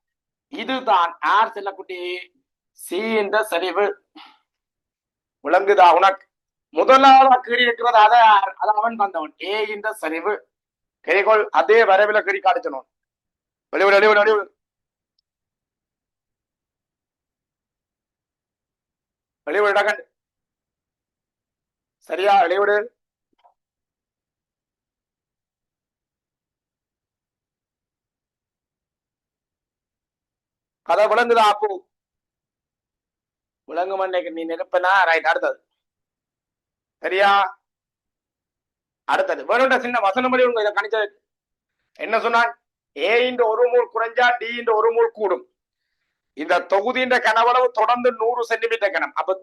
S1: இதுதான் ஆர் செல்லக்குட்டி சி என்ற சரிவு. விளங்குதா உனக்கு? முதலாவதா கீறி இருக்கிறது அதை அவன் வந்தவன் ஏ என்ற சரிவு. கைகோள் அதே வரைவில் கீறி காடிச்சனும். வெளிவிடு வெளிவிடு வெளிவிடு வெளிவிடு, சரியா, வெளிவிடு. கதை விளங்குதா அப்போ? விளங்கும் நீ நினைப்பனா ரைட். அடுத்தது சரியா. அடுத்தது வேணுண்ட சின்ன வசனப்படி உங்க இதை கணிச்சது என்ன சொன்னான்? ஏ இன்ற 1 மூல் குறைஞ்சா டி இன்ற 1 மூல் கூடும். இந்த தொகுதியின் கனவளவு தொடர்ந்து 100 சென்டிமீட்டர் கனம். அப்ப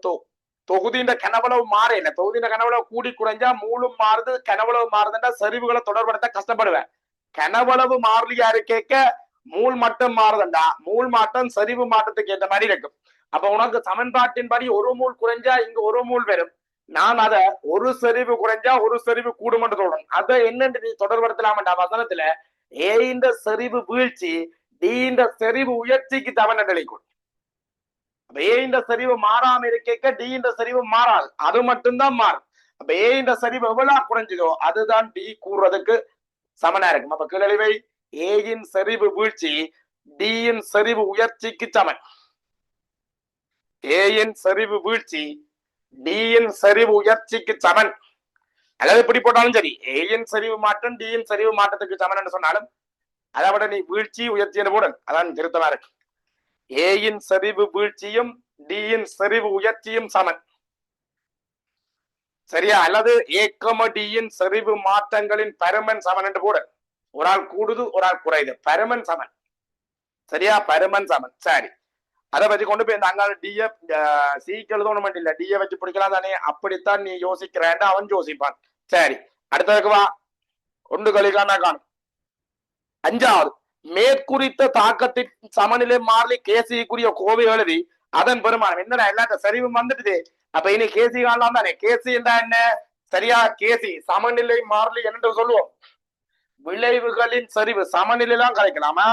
S1: தொகுதியின் கனவளவு மாறையில, தொகுதியின் கனவளவு கூடி குறைஞ்சா மூலும் மாறுது, கனவளவு மாறுதுன்னா சரிவுகளை தொடர்படுத்த கஷ்டப்படுவேன். கனவளவு மாறலியா கேட்க மூல் மட்டம் மாறுதுண்டா, மூல் மாட்டம் சரிவு மாற்றத்துக்கு ஏற்ற மாதிரி இருக்கும். அப்ப உனக்கு சமன்பாட்டின்படி 1 மூல் குறைஞ்சா இங்க 1 மூல் வரும். நான் அத ஒரு சரிவு குறைஞ்சா ஒரு சரிவு கூடும் என்று சொல்றேன். அதை என்னன்னு நீ தொடர்படுத்தலாம்டா வசனத்துல. ஏ இந்த சரிவு வீழ்ச்சி டி இந்த சரிவு உயர்ச்சிக்கு தவணை நிலைக்கும். அப்ப ஏ இந்த சரிவு மாறாம இருக்க டி இந்த சரிவு மாறாது, அது மட்டும்தான் மாறும். அப்ப ஏ இந்த சரிவு எவ்வளவு குறைஞ்சதோ அதுதான் டி கூறுறதுக்கு சமனா இருக்கும். அப்ப கிளறிவை ஏயின் சரிவு வீழ்ச்சி டியின் சரிவு உயர்ச்சிக்கு சமன். ஏயின் சரிவு வீழ்ச்சி டியின் சரிவு உயர்ச்சிக்கு சமன். அதாவது எப்படி போட்டாலும் சரி, ஏயின் சரிவு மாற்றம் டியின் சரிவு மாற்றத்துக்கு சமன் என்று சொன்னாலும் அதை விட நீ வீழ்ச்சி உயர்ச்சி என்று போடு, அதான் திருத்தமா இருக்கு. ஏயின் சரிவு வீழ்ச்சியும் டியின் சரிவு உயர்ச்சியும் சமன், சரியா. அல்லது ஏக்கமடியின் சரிவு மாற்றங்களின் பருமன் சமன் என்று போடு. ஒரு ஆள் கூடுது ஒரு ஆள் குறையுது, பருமன் சமன், சரியா, பருமன் சமன். சரி, அதை வச்சு கொண்டு போய் இந்த அங்கால டிய சிக்கு எழுதணும் இல்ல, டிய வச்சு பிடிக்கலாம் தானே. அப்படித்தான் நீ யோசிக்கிறேன், அவன் யோசிப்பான். சரி, அடுத்ததுக்கு வா. ஒன்று கழிக்கானா காணும். 5வது, மேற்குறித்த தாக்கத்தின் சமநிலை மாறி கேசிக்குரிய கோவை எழுதி அதன் பெருமானம் என்னடா எல்லாத்த சரிவு வந்துட்டுது. அப்ப இனி கேசி காணலாம் தானே. கேசி என்றா என்ன? சரியா, கேசி சமநிலை மாறலி என்று சொல்லுவோம். விளைவுகளின் சரிவு சமநிலைலாம் கலைக்கலாமா,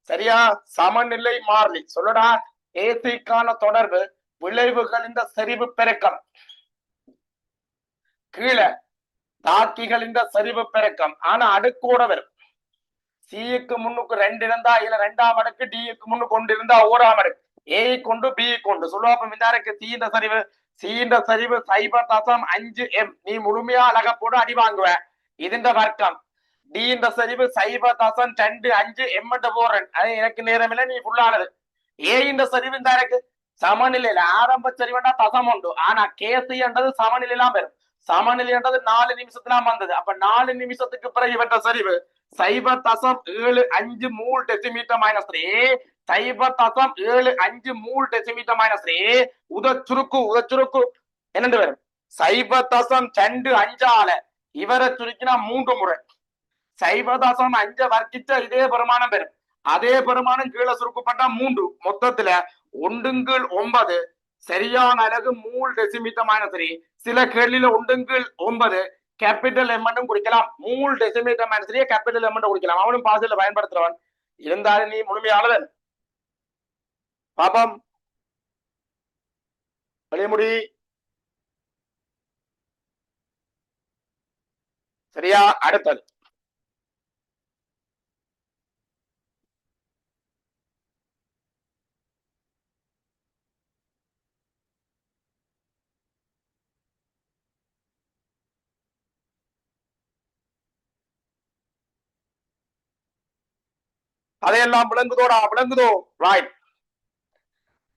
S1: சரியா. சமநிலை மாறலி சொல்லடா. ஏசிக்கான தொடர்பு விளைவுகளின் சரிவு பெருக்கம், கீழே தாக்கிகளின் சரிவு பெருக்கம். ஆனா அடுக்கோட வரும். சிக்கு முன்னுக்கு 2 இருந்தா இதுல 2ஆம் அடுக்கு, டிக்கு முன்னுக்கு 1 இருந்தா 1ஆம் அடுக்கு, ஏ கொண்டு பி கொண்டு சொல்லுவாப்ப. மின்னாருக்கு சீன்ற சரிவு, சீன்ற சரிவு 0.5 எம். நீ முழுமையா அழகப்போடு அடி வாங்குவ. இதுன்ற வர்க்கம். டி இந்த சரிவு 0.25 எம் போறேன். அது எனக்கு நேரம் இல்லை, நீ ஃபுல்லானது. ஏ இந்த சரிவு இந்த இருக்கு சமநிலையில ஆரம்ப சரிவுண்டா தசம் உண்டு. ஆனா கேசி என்றது சமநிலையெல்லாம் பெறும். சமநிலை என்றது 4 நிமிஷத்துலாம் வந்தது. அப்ப 4 நிமிஷத்துக்கு பிறகு இவற்ற சரிவு 0.75 மூல் டெசிமீட்டர் மைனஸ் 3, 0.75 மூல் டெசிமீட்டர் மைனஸ் 3. உதச்சுருக்கு என்னண்டு வரும் 0.25 இவரை சுருக்கினா 3 முறை 0.5 வர்க்கிச்ச இதே பெருமானம் பெறும். அதே பெருமானம் கீழே சுருக்கப்பட்டா 3, மொத்தத்துல 1/9 சரியான அழகு மூல் டெசிமீட்டர் மைனஸ் 3. சில கேள்வியில 1/9 கேபிட்டல் எம் குடிக்கலாம். மூல் டெசிமீட்டர் மைனஸ் 3 கேபிட்டல் எம் குடிக்கலாம். அவனும் பாசில பயன்படுத்துறவன் இருந்தாலும் நீ முழுமையாளன். பாப்பம் வெளிமுடி. சரியா? அடுத்தது அதையெல்லாம் விளங்குதோடா? விளங்குதோ? ரைட்.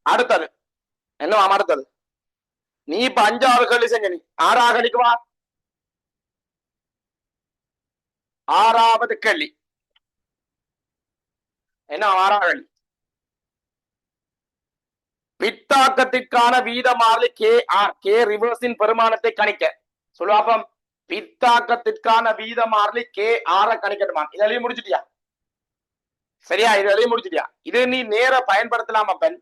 S1: அடுத்தது என்ன அடுத்தது? நீ இப்ப 5 கேள்வி செஞ்ச, நீ 6 கேள்விக்கு வா. 6வது கேள்வி என்ன? 6வது கேள்வி. பித்தாக்கத்திற்கான வீத மாறிலி கே ஆர். கே ரிவர்ஸின் பெருமானத்தை கணிக்க சொல்லுவாப்பம். பித்தாக்கத்திற்கான வீத மாறிலி கே ஆர கணிக்கட்டுமா? இது எழுதி முடிச்சிட்டியா? சரியா? இது எழுதி முடிச்சிட்டியா? இது நீ நேர பயன்படுத்தலாம் அப்பன்.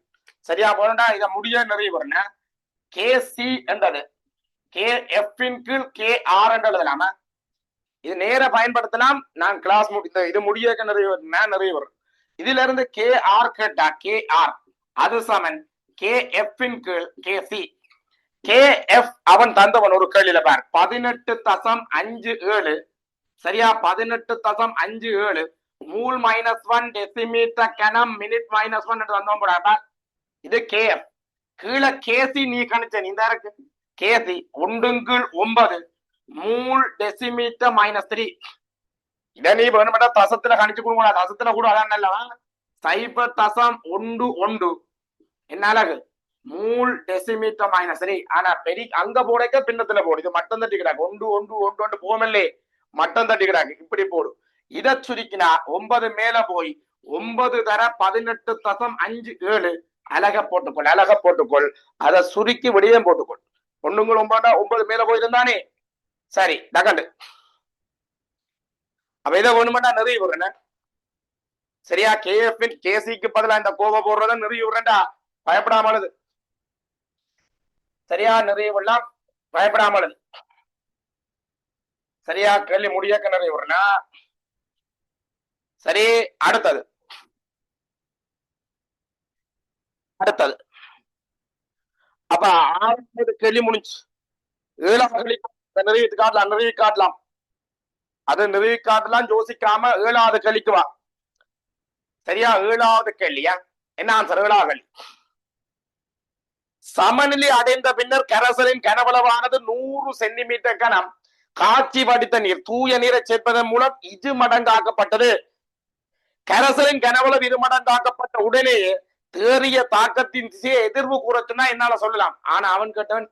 S1: சரியா? போனா இத முடிய நிறைய வரணும். கே சி என்றது கே எஃப் இன் கீழ் கே ஆர் என்று எழுதலாமா? இது நேர பயன்படுத்தலாம். நான் கிளாஸ் இது முடிய நிறைய வரும். இதுல இருந்து கே ஆர் கேட்டா கே ஆர் அது சமன் கே எஃப் இன் கீழ் கே சி. கே எஃப் அவன் தந்தவன் ஒரு கேள்வியில பார் 18.57. சரியா? 18.57 மூல் -1 டெசிமீட்டர் கனம் மினிட் -1 என்று வந்தோம் போடாப்பா. இது கே எஃப். கீழே கேசி நீ கணிச்ச இந்த இருக்கு கேசி 1/9 மூல் டெசிமீட்டர் -3. இத நீ வேணுமெண்டா தசத்துல கணிச்சு கொடுங்க. தசத்துல கூட அதான் இல்லவா? 0.11 என்ன அழகு? மூல் டெசிமீட்டர் -3. ஆனா பெரிய அங்க போடைக்க பின்னத்துல போடு. இது மட்டம் தட்டி கிடாக்கு 1 போமல்லே மட்டம் தட்டி கிடாக்கு இப்படி போடு. இத சுருக்கினா 9 மேல போய் 9 தர 18.57 அழக போட்டுக்கொள். அழக போட்டுக்கொள். அதை சுருக்கி விடியம் போட்டுக்கொள். 9 மேல போயிருந்தானே. சரி நகண்டு. அப்ப இதை வேணுமெண்டா நிறைய விடுறேன். சரியா? கேஎஃப் கேசிக்கு பதிலா இந்த கோவ போடுறத நிறைய விடுறேன்டா. பயப்படாமலது. சரியா? நிறைய விடலாம். பயப்படாமலது. சரியா? கேள்வி முடியாக்க நிறைய விடுறேன்னா. சரி அடுத்தது அடுத்தது அப்ப 6வது கேள்வி முடிஞ்சு. 7வது கேள்வி நிறைவேற்றி காட்டலாம். நிறைவு காட்டலாம். அது நிறைவு காட்டலாம். யோசிக்காம 7வது கேள்விக்கு வா. சரியா? 7வது கேள்வியா என்ன ஆன்சர்? 7வது கேள்வி. சமநிலை அடைந்த பின்னர் கரைசலின் கனவளவானது 100 சென்டிமீட்டர் கனம் காட்சி வடித்த நீர் தூய நீரை சேர்ப்பதன் மூலம் இது மடங்காக்கப்பட்டது. கரைசலின் கனவளவு இது மடங்காக்கப்பட்ட உடனேயே தேறிய தாக்கத்தின் திசையை எதிர்வு கூறச்சுன்னா என்னால சொல்லலாம். ஆனா அவன் கேட்டவன்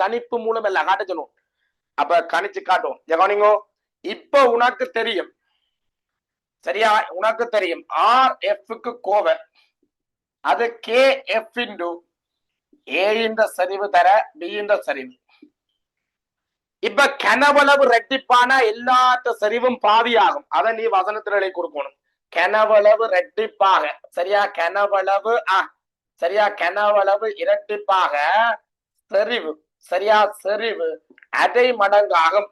S1: கணிப்பு மூலம் எல்லாம் காட்ட சொல்லுவோம். அப்ப கணிச்சு காட்டுவோம். கவனிங்கோ. இப்ப உனக்கு தெரியும். சரியா? உனக்கு தெரியும் ஆர் எஃப்க்கு கோவை அது கே எஃப் இன்டு ஏ இந்த சரிவு தர பி இந்த சரிவு. இப்ப கனவளவு ரெட்டிப்பான எல்லாத்த சரிவும் பாதியாகும். அதை நீ வசனத்திலே கொடுக்கணும். கனவளவு ரெட்டிப்பாக. சரியா? கனவளவு சரியா? கனவளவு இரட்டிப்பாக செறிவு. சரியா? செறிவு அரை மடங்காகும்.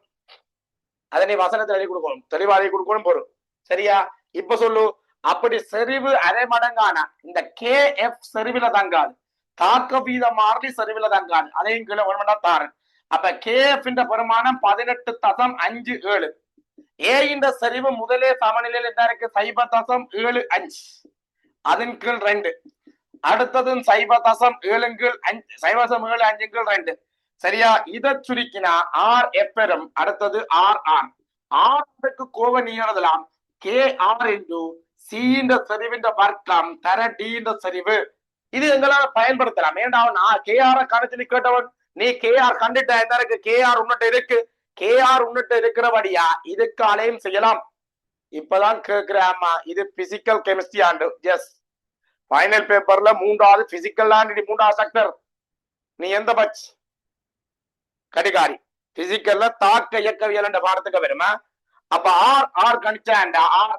S1: அதை நீ வசனத்தில் எழுதி கொடுக்கணும். தெளிவாக கொடுக்கணும் பொருள். சரியா? இப்ப சொல்லு. அப்படி செறிவு அரை மடங்கான இந்த கே எஃப் செறிவுல தங்காது. தாக்க வீத மாறி செறிவுல தங்காது. அதையும் கீழே ஒன்று தாரு. அப்ப கே எஃப் பெருமானம் 18.57. ஏ இந்த செறிவு முதலே சமநிலையில் என்ன இருக்கு? 0.75. அதன் கீழ் 2. அடுத்ததும் 0.7 கீழ் 0.75 கீழ் 2. சரியா? இதை சுருக்கினா ஆர் எஃப் பெறும். அடுத்தது ஆர் ஆர். ஆருக்கு கோவ நீ எழுதலாம் கே ஆர் இன்டு சி இந்த செறிவின் வர்க்கம் தர டி இந்த செறிவு. இது எங்களால பயன்படுத்தலாம். ஏன்டா நான் கே ஆர் கணக்கு கேட்டவன். நீ கே ஆர் கண்டுட்ட என்ன இருக்கு? கே ஆர் உன்னிட்ட இருக்கு. கே ஆர் உன்னிட்ட இருக்கிறபடியா இதுக்காலையும் செய்யலாம். இப்பதான் கேக்குறாமா. இது பிசிக்கல் கெமிஸ்ட்ரி ஆண்டு. எஸ் ஃபைனல் பேப்பர்ல 3வது பிசிக்கல் ஆண்டு 3வது செக்டர். நீ எந்த பட்ச்? கடிகாரி. பிசிக்கல்ல தாக்க இயக்கவியல் என்ற பாடத்துக்கு வருமா? அப்ப ஆர் ஆர் கணிச்சாண்டா ஆர்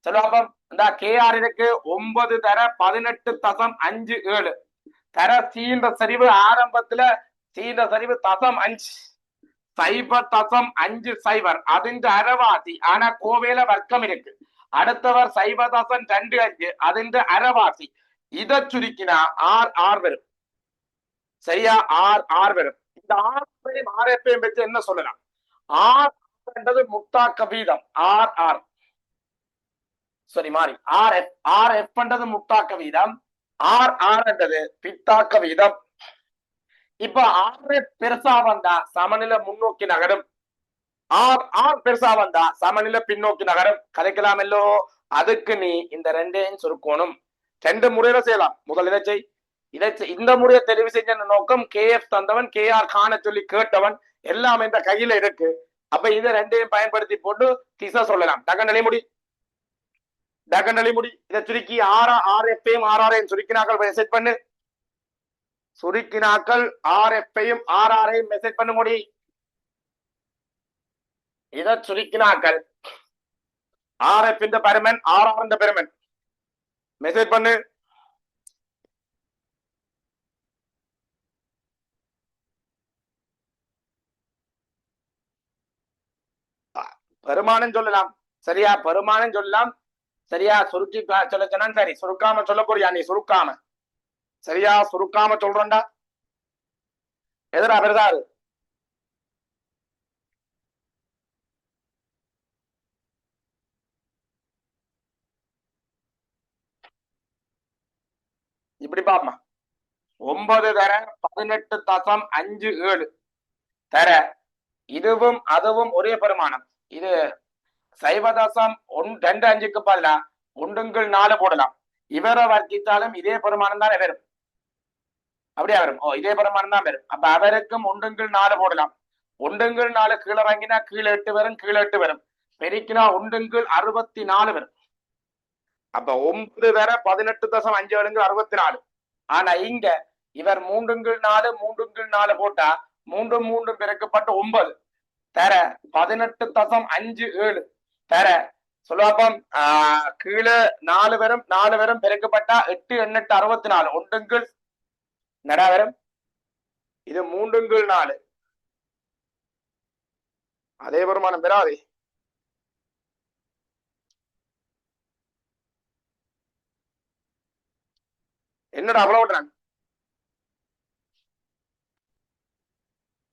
S1: சொல்லுவாப்பம். இந்த கே ஆர் இருக்கு 9 தர 18.57 தர சீன்ற சரிவு ஆரம்பத்துல சீன்ற சரிவு 0.5 0.50 അതിന്റെ അരവാസി. ആന കോവേല വർക്കം ഇருக்கு. അടുത്തവർ 0.25 അതിന്റെ അരവാസി. ഇത ചുരുക്കിന ആർ ആർ വരും. சரியா ஆர் ஆர் வரும். இந்த ஆர் எஃப்பையும் வச்சு என்ன சொல்லலாம்? ஆர் என்றது முத்தாக்க வீதம். ஆர் ஆர் சரி மாறி ஆர் எஃப் என்றது முத்தாக்க வீதம். ஆர் ஆர் என்றது பித்தாக்க வீதம். இப்ப ஆர் பெருசா வந்தா சமநிலை முன்னோக்கி நகரும். ஆர் ஆர் பெருசா வந்தா சமநிலை பின்னோக்கி நகரும். கதைக்கலாம் எல்லோ. அதுக்கு நீ இந்த ரெண்டையும் சுருக்கணும். ரெண்டு முறையில செய்யலாம். முதல் இதை செய். இந்த முறையை தெரிவு செஞ்ச நோக்கம் கேஎஃப் தந்தவன் கேஆர் காண சொல்லி கேட்டவன் எல்லாம் என்ற கையில இருக்கு. அப்ப இதை ரெண்டையும் பயன்படுத்தி போட்டு திசை சொல்லலாம். டகநலி முடி இதை சுருக்கி ஆர் எஃப்பையும் ஆர்ஆரையும் சுருக்கினாக்கள் மெசேஜ் பண்ணு. சுருக்கினாக்கள் ஆர் எஃப்பையும் ஆர்ஆரையும் மெசேஜ் பண்ண முடி. இதை சுருக்கினாக்கள் ஆர் எஃப் இந்த பெருமன் ஆர்ஆர் இந்த பெருமன் மெசேஜ் பண்ணு. பெருமானம் சொல்லலாம். சரியா பெருமானம் சொல்லலாம். சரியா சுருக்கி சொல்ல சொன்னா சரி. சுருக்காம சொல்ல போறியா நீ? சுருக்காம சரியா சுருக்காம சொல்றா. எதிரா பெருசாரு இப்படி பாப்பா. 9 தர 18.57 தர இதுவும் அதுவும் ஒரே பெருமானம். இது 0.25க்கு பதிலா 1/4 போடலாம். இவரை வர்க்கித்தாலும் இதே பெருமானம் தான் வரும். அப்படியா வரும்? இதே பெருமானம் தான் வரும். அப்ப அவருக்கும் 1/4 போடலாம். 1/4 கீழே வாங்கினா கீழே 8 வரும். கீழே 8 வரும். பெருக்கினா 1/64 வரும். அப்ப 9 வர 18.5 64. ஆனா இங்க இவர் 3/4 3/4 போட்டா 3 3 பெருக்கப்பட்ட 9 தர 18.57 தர சொல்லுவாப்பம். கீழே 4 வரும். 4 வரும் பெருக்கப்பட்டா 8 8 64 1 நடா வரும். இது 3/4 அதே வருமானம் பெறாது. என்னடா அவ்வளவு விடுறாங்க?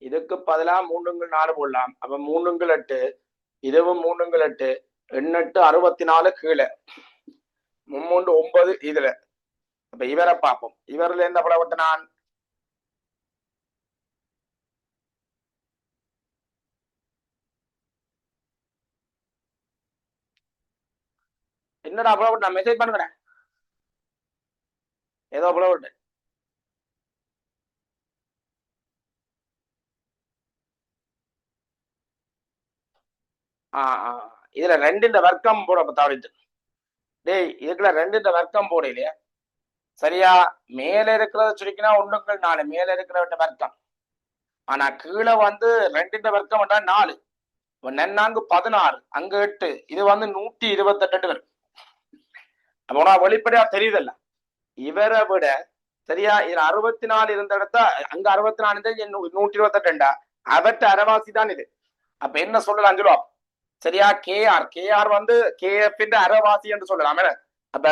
S1: இதுக்கு பதிலா 3/4 போடலாம். அப்ப 3/8 இதுவும் 3/8 8 64 கீழே 3 9 இதுல. அப்ப இவரை பார்ப்போம். இவர்ல எந்த படம் நான் என்னடா அவ்வளவு நான் மெசேஜ் பண்ணுறேன். ஏதோ அவ்வளவு இதுல 2 வர்க்கம் போட தவறிட்டு. டேய் இதுக்குள்ள 2 வர்க்கம் போடலையே. சரியா மேல இருக்கிறத சுருக்கினா 1/4 மேல இருக்கிற வர்க்கம். ஆனா கீழே வந்து 2 வர்க்கம் 4 நன்னாங்கு 16 அங்க 8 இது வந்து 128 வரும். அப்ப வெளிப்படையா தெரியுதல்ல இவரை விட. சரியா இது 64 இருந்த இடத்த அங்க 64 128 அவற்ற அரைவாசி தான் இது. அப்ப என்ன சொல்லலாம் சொல்லுவா. சரியா கேஆர் வந்து கேஎஃப் அரைவாசி என்று சொல்லலாம். அப்ப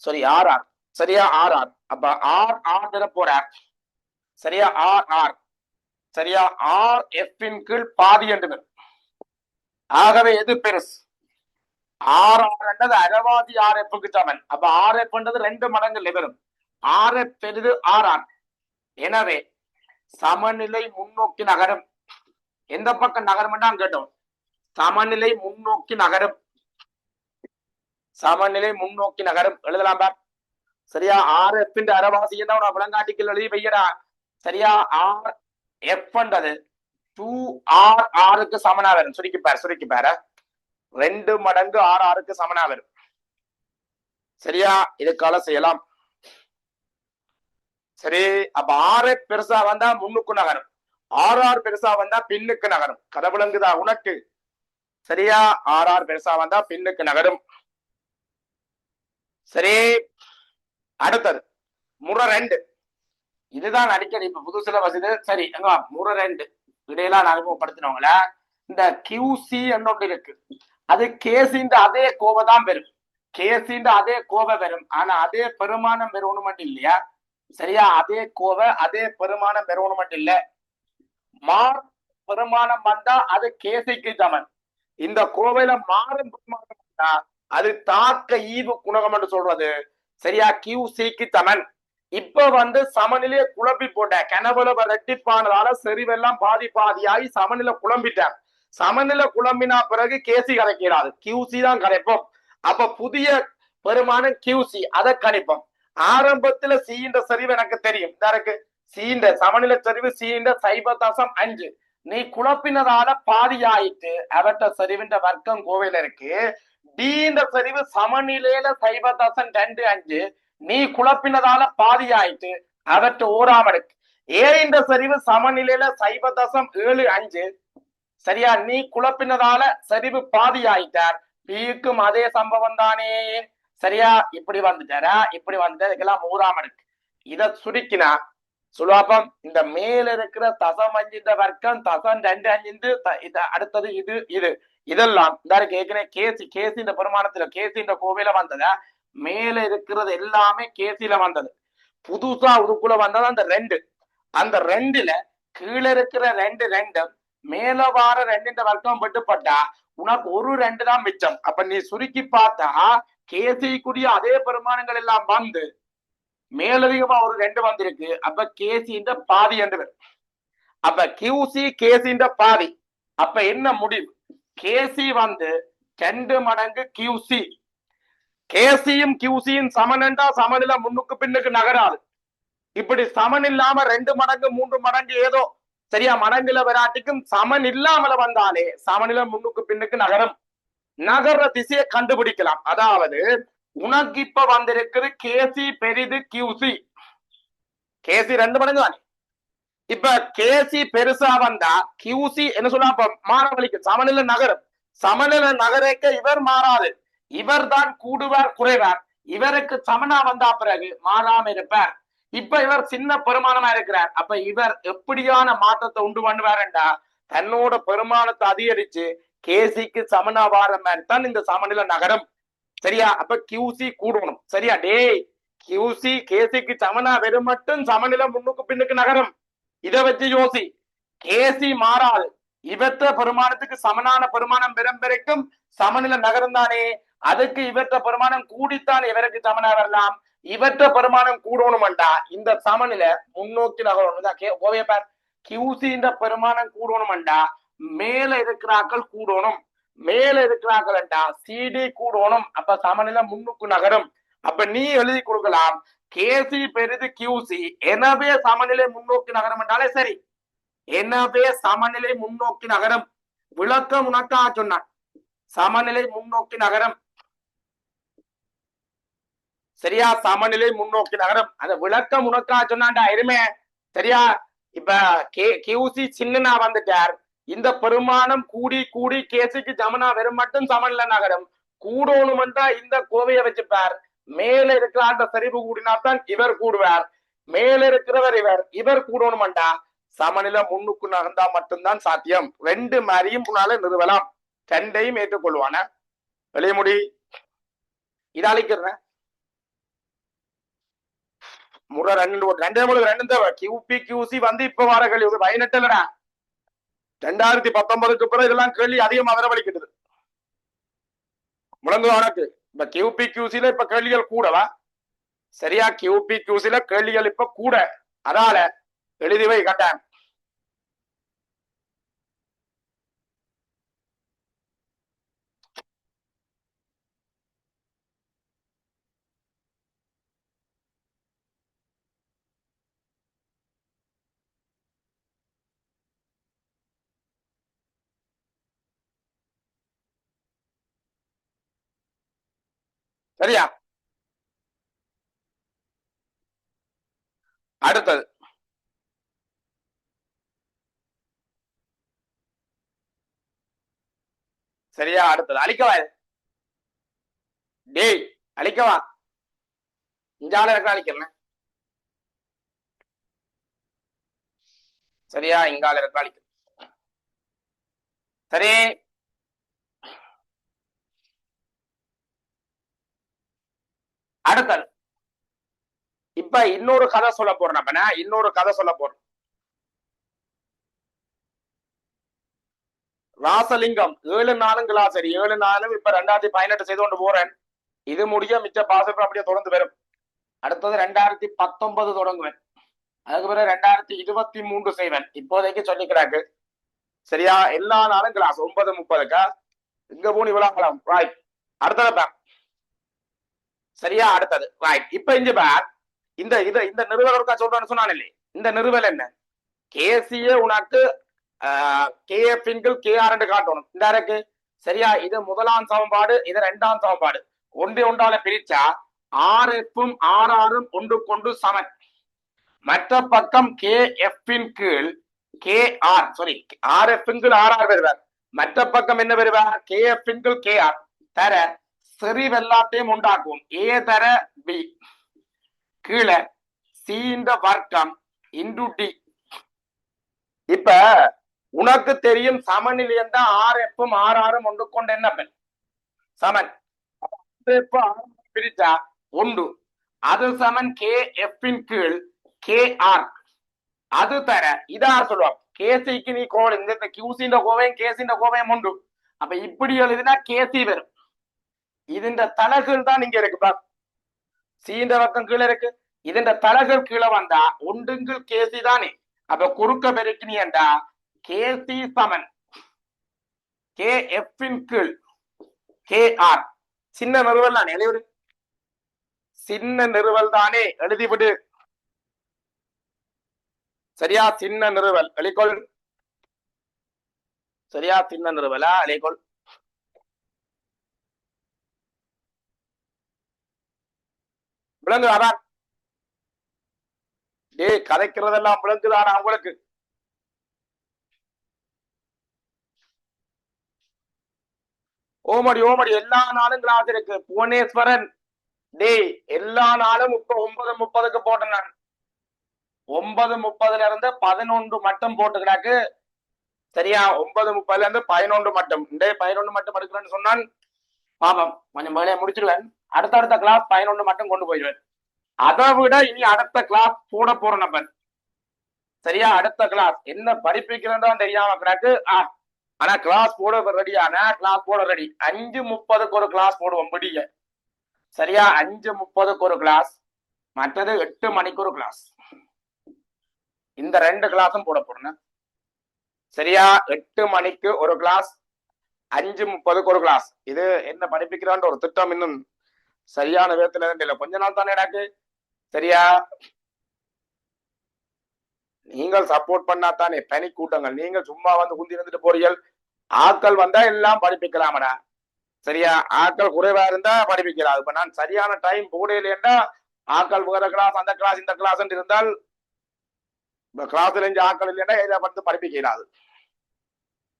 S1: சரி ஆர்ஆர் சரியா ஆர்ஆர். அப்ப ஆர் போறார். சரியா ஆர் சரியா ஆர் எஃப் கீழ் பாதி என்று. ஆகவே எது பெருசு? ஆர்ஆர் அரைவாசி ஆர் எஃப்க்கு சமன். அப்ப ஆர் எஃப் 2 மடங்கு வரும். ஆர் எஃப் பெரிது ஆர்ஆர். எனவே சமநிலை முன்னோக்கி நகரும். எந்த பக்கம் நகரும் கேட்டோம். சமநிலை முன்னோக்கி நகரும். சமநிலை முன்னோக்கி நகரும் எழுதலாம் பார். சரியா ஆர் எஃப் அரைவாசி என்ன விளங்காட்டிகள் எழுதி வையடா. சரியா ஆர் எஃப் 2RRக்கு சமனா வரும். சுருக்கி பாரு 2 மடங்கு RRக்கு சமனா வரும். சரியா இதுக்கால செய்யலாம். சரி அப்ப ஆர்எஃப் பெருசா வந்தா முன்னுக்கு நகரும். ஆர்ஆர் பெருசா வந்தா பின்னுக்கு நகரும். கதை விளங்குதா உனக்கு? சரியா ஆர்ஆர் பெருசா வந்தா பின்னுக்கு நகரும். சரி அடுத்தது முறை 2. இதுதான் அடிக்கடி இப்ப புதுசுல வசதி. சரி முறை 2 இடையெல்லாம் அறிமுகப்படுத்தினவங்கள இந்த கியூசி ஒன்று இருக்கு. அது கேசின்ற அதே கோவை தான் வரும். கேசின்ற அதே கோவை வரும். ஆனா அதே பெருமானம் வேற ஒண்ணு மட்டும் இல்லையா. சரியா? அதே கோவை அதே பெருமானம் பெறணும் இல்ல, மாறும் பெருமானம் வந்தா அது கேசிக்கு சமன். இந்த கோவையில மாறும் பெருமானம் வந்தா அது தாக்க ஈவு குணகம் என்று சொல்றது. சரியா? கியூசிக்கு சமன். இப்ப சமநிலையை குழப்பி போட்ட கனவுல ரெட்டிப்பானதால செறிவெல்லாம் பாதி பாதியாகி சமநிலை குழம்பிட்டார். சமநிலை குழம்பினா பிறகு கேசி கரைக்கிறாது, கியூசி தான் கரைப்போம். அப்ப புதிய பெருமானம் கியூசி அதை கணிப்போம். ஆரம்பத்துல சீன்ற சரிவு எனக்கு தெரியும், இருக்கு சீண்ட சமநிலை சரிவு சீண்ட 0.5. நீ குழப்பினதால பாதி ஆயிட்டு அவற்ற சரிவின்ற வர்க்கம் கோவையில இருக்கு. டீன்ற சரிவு சமநிலையில 0.25. நீ குழப்பினதால பாதி ஆயிட்டு அவற்ற ஓராம இருக்கு. ஏன்ற சரிவு சமநிலையில 0.75. சரியா? நீ குழப்பினதால சரிவு பாதி ஆயிட்டார். பிக்கும் அதே சம்பவம் தானே. சரியா? இப்படி வந்துட்டாரா? இப்படி வந்து இதுக்கெல்லாம் மூறாம இருக்கு. இத சுருக்கினா சுலபம். இந்த மேல இருக்கிற தசம் 5 வர்க்கம் தசம் 2 5 அடுத்தது இது இது இதெல்லாம் இந்த ஏற்கனவே கேசி இந்த பெருமானத்துல கேசின்ற கோவையில வந்தத. மேல இருக்கிறது எல்லாமே கேசில வந்தது. புதுசா உதுக்குள்ள வந்தது அந்த 2. அந்த 2ல கீழே இருக்கிற 2 மேல வார 2 வர்க்கம் விட்டுப்பட்டா உனக்கு ஒரு 2 தான் மிச்சம். அப்ப நீ சுருக்கி பார்த்தா கேசிக்குரிய அதே பெருமானங்கள் எல்லாம் வந்து மேலதிகமா ஒரு 2 வந்திருக்கு. அப்ப கேசின்ற பாதி என்று. அப்ப கியூசி கேசின்ற பாதி. அப்ப என்ன முடிவு? கேசி 2 மடங்கு கியூசி. கேசியும் கியூசியும் சமனண்டா சமநில முன்னுக்கு பின்னுக்கு நகராது. இப்படி சமன் இல்லாம 2 மடங்கு 3 மடங்கு ஏதோ சரியா மடங்குல வராட்டிக்கும் சமன் இல்லாமல வந்தாலே சமநில முன்னுக்கு பின்னுக்கு நகரம். நகர திசையை கண்டுபிடிக்கலாம். அதாவது உனக்கு இப்ப வந்திருக்குது கேசி பெரிது கியூசி. கேசி 2 மடங்கு தானே. இப்ப கேசி பெருசா வந்தா கியூசி என்ன சொன்னா மாறவழிக்கு சமநிலை நகரம். சமநிலை நகரக்க இவர் மாறாது. இவர் தான் கூடுவார் குறைவார். இவருக்கு சமனா வந்தா பிறகு மாறாம இருப்பார். இப்ப இவர் சின்ன பெருமானமா இருக்கிறார். அப்ப இவர் எப்படியான மாற்றத்தை உண்டு பண்ணுவாருண்டா தன்னோட பெருமானத்தை அதிகரிச்சு கேசிக்கு சமனா வார மாதிரி தான் இந்த சமநிலை நகரம். சரியா? அப்ப கியூசி கூடணும். சரியா? டேய் கியூசி கேசிக்கு சமனா வெறும் மட்டும் சமநிலை முன்னுக்கு பின்னுக்கு நகரம். இதை வச்சு யோசி. கேசி மாறாது. இவற்ற பெருமானத்துக்கு சமனான பெருமானம் பெரும்பெருக்கும் சமநிலை நகரம் தானே. அதுக்கு இவற்ற பெருமானம் கூடித்தான் இவருக்கு சமனா வரலாம். இவற்ற பெருமானம் கூடணும்டா இந்த சமநிலை முன்னோக்கி நகரணும். ஓவியப்பார் கியூசின்ற பெருமானம் கூடணும்டா மேல இருக்கிறாக்கள் கூடணும். மேல இருக்கிறார்கள்டா சிடி கூடணும். அப்ப சமநிலை முன்னுக்கு நகரும். அப்ப நீ எழுதி கொடுக்கலாம் கேசி பெரிது கியூசி எனவே சமநிலை முன்னோக்கி நகரம் என்றாலே சரி. எனவே சமநிலை முன்னோக்கி நகரம். விளக்கம் உனக்கா சொன்னான். சமநிலை முன்னோக்கி நகரம். சரியா? சமநிலை முன்னோக்கி நகரம். அந்த விளக்கம் உனக்கா சொன்னான்டா எருமே. சரியா? இப்ப கியூசி சின்னனா வந்துட்டார். இந்த பெருமானம் கூடி கூடி கேசிக்கு சமனா வெறும் மட்டும் சமநிலை நகரம். கூடணும்ன்றா இந்த கோவையை வச்சுப்பார். மேல இருக்கிற அந்த சரிவு கூடினாத்தான் இவர் கூடுவார். மேல இருக்கிறவர் இவர் இவர் கூடணும்டா சமநிலை முன்னுக்கு நகர்ந்தா மட்டும்தான் சாத்தியம். 2 மாதிரியும் முன்னால நிறுவலாம். 2ஐயும் ஏற்றுக்கொள்வான வெளிய முடி. இது அழைக்கிறேன் முறை 2 கியூபி கியூசி இப்ப வர கேள்வி 18 2019க்கு பிறகு இதெல்லாம் கேள்வி அதிகமாக வரவழைக்கிட்டது. முழங்கு உனக்கு இப்ப கியூபி கியூசில இப்ப கேள்விகள் கூடவா? சரியா? கியூபி கியூசில கேள்விகள் இப்ப கூட. அதால எழுதிவை கட்டாயம். சரியா? அடுத்தது சரியா? அடுத்தது அழிக்கவா? டேய் அழிக்கவா? இஞ்சால இருக்க அழிக்கிறேன். சரியா? இங்கால இருக்க அழிக்க. சரி. அடுத்தது இப்ப இன்னொரு கதை சொல்ல போறேன். அப்ப நான் இன்னொரு கதை சொல்ல போறேன். ராசலிங்கம் 7 நாளும் கிளாஸ், சரி 7 நாளும் இப்ப 2018 செய்து கொண்டு போறேன். இது முடிய மிச்ச பாசம் அப்படியே தொடர்ந்து வரும். அடுத்தது 2019 தொடங்குவேன். அதுக்கு பிறகு 2023 செய்வேன். இப்போதைக்கு சொல்லிக்கிறாங்க. சரியா? எல்லா நாளும் கிளாஸ் 9:30. இங்க போனி விழாக்கலாம். ரைட். அடுத்தது பேக். சரியா? அடுத்தது ரைட். இப்ப இங்க பேக். இந்த இந்த நிறுவனருக்கா சொல்றேன்னு சொன்னான் இல்லையே, இந்த நிறுவல் என்ன? கேசிய உனக்கு கேஎஃப் கேஆர் என்று காட்டணும். இந்த இருக்கு. சரியா? இது முதலாம் சமன்பாடு, இது 2ஆம் சமன்பாடு. ஒன்று ஒன்றால பிரிச்சா ஆர்எஃப்பும் ஆர்ஆரும் ஒன்று கொண்டு சமன். மற்ற பக்கம் கேஎஃப் கீழ் கேஆர், சாரி ஆர்எஃப் கீழ் ஆர்ஆர் வருவார். மற்ற பக்கம் என்ன வருவார்? கேஎஃப் கீழ் கேஆர் தர செறிவெல்லாத்தையும் உண்டாக்கும். ஏ தர பி கீழே சி வர்க்கம் இன்டு டி. இப்ப உனக்கு தெரியும் சமநிலையம் தான் ஆர்எஃப்பும் ஆர்ஆரும் ஒன்று கொண்டு என்ன பெண் சமன். பிரிச்சா ஒன்று, அது சமன் கேஎஃப் கீழ் கேஆர். அது தர இதார் சொல்லுவாங்க. கேசிக்கு நீ கோடு இந்த கியூசின்ற கோவையும் கேசின்ற கோவையும் உண்டு. அப்ப இப்படி எழுதினா கேசி வரும். இதுன்ற தலகுகள் தான் இங்க இருக்கு பார். சீன்ற பக்கம் கீழே இருக்கு. இதுன்ற தலகுகள் கீழே வந்தா ஒன்றுங்கள் கேசி தானே. அப்ப குறுக்க பெருக்கினியண்டா கேசி சமன் கேஎஃப் கீழ் கேஆர். சின்ன நிறுவல் தானே எழுதிவிடு. சின்ன நிறுவல் தானே எழுதிவிடு. சரியா? சின்ன நிறுவல் எளிக்கொள். சரியா? சின்ன நிறுவலா எளிக்கொள். விளங்குதானா? டேய் கதைக்கிறதெல்லாம் விளங்குதானா உங்களுக்கு? ஓமடி ஓமடி எல்லா நாளும் கிளாஸ் இருக்கு. புவனேஸ்வரன் டேய் எல்லா நாளும் இப்ப 9:30 போட்டேன் நான். 9:30 11 மட்டும் போட்டுக்கிறாக்கு. சரியா? 9:30 11 மட்டும். இந்த 11 மட்டும் எடுக்கிறேன்னு சொன்னான். பாபம் கொஞ்சம் வேலையை முடிச்சிடுவேன். அடுத்தடுத்த கிளாஸ் 11 மட்டும் கொண்டு போயிடுவேன். அதை விட இனி அடுத்த கிளாஸ் போட போற நம்பர். சரியா? அடுத்த கிளாஸ் என்ன படிப்பிக்கிறதான் தெரியாம கிடக்கு. ஆனா கிளாஸ் போட ரெடியான கிளாஸ் போட ரெடி. 5:30 ஒரு கிளாஸ் போடுவோம் முடிய. சரியா? 5:30 ஒரு கிளாஸ், மற்றது 8 மணிக்கு ஒரு கிளாஸ். இந்த 2 கிளாஸும் போட போறேன். சரியா? 8 மணிக்கு ஒரு கிளாஸ், 5:30 ஒரு கிளாஸ். இது என்ன படிப்பிக்கிறான்ற ஒரு திட்டம் இன்னும் சரியான விதத்துல இல்லை. கொஞ்ச நாள் தானே எனக்கு. சரியா? நீங்கள் சப்போர்ட் பண்ணாதானே பனி கூட்டங்கள். நீங்கள் சும்மா வந்து குந்தி இருந்துட்டு போறீர்கள். ஆட்கள் வந்தா எல்லாம் படிப்பிக்கலாமடா. சரியா? ஆட்கள் குறைவா இருந்தா படிப்பிக்கலாம். இப்ப நான் சரியான டைம் போடையிலேண்டா ஆட்கள் வேற கிளாஸ் அந்த கிளாஸ் இந்த கிளாஸ் இருந்தால் கிளாஸ்ல இருந்து ஆட்கள் இல்லைன்னா இதை வந்து படிப்பிக்கிறாது.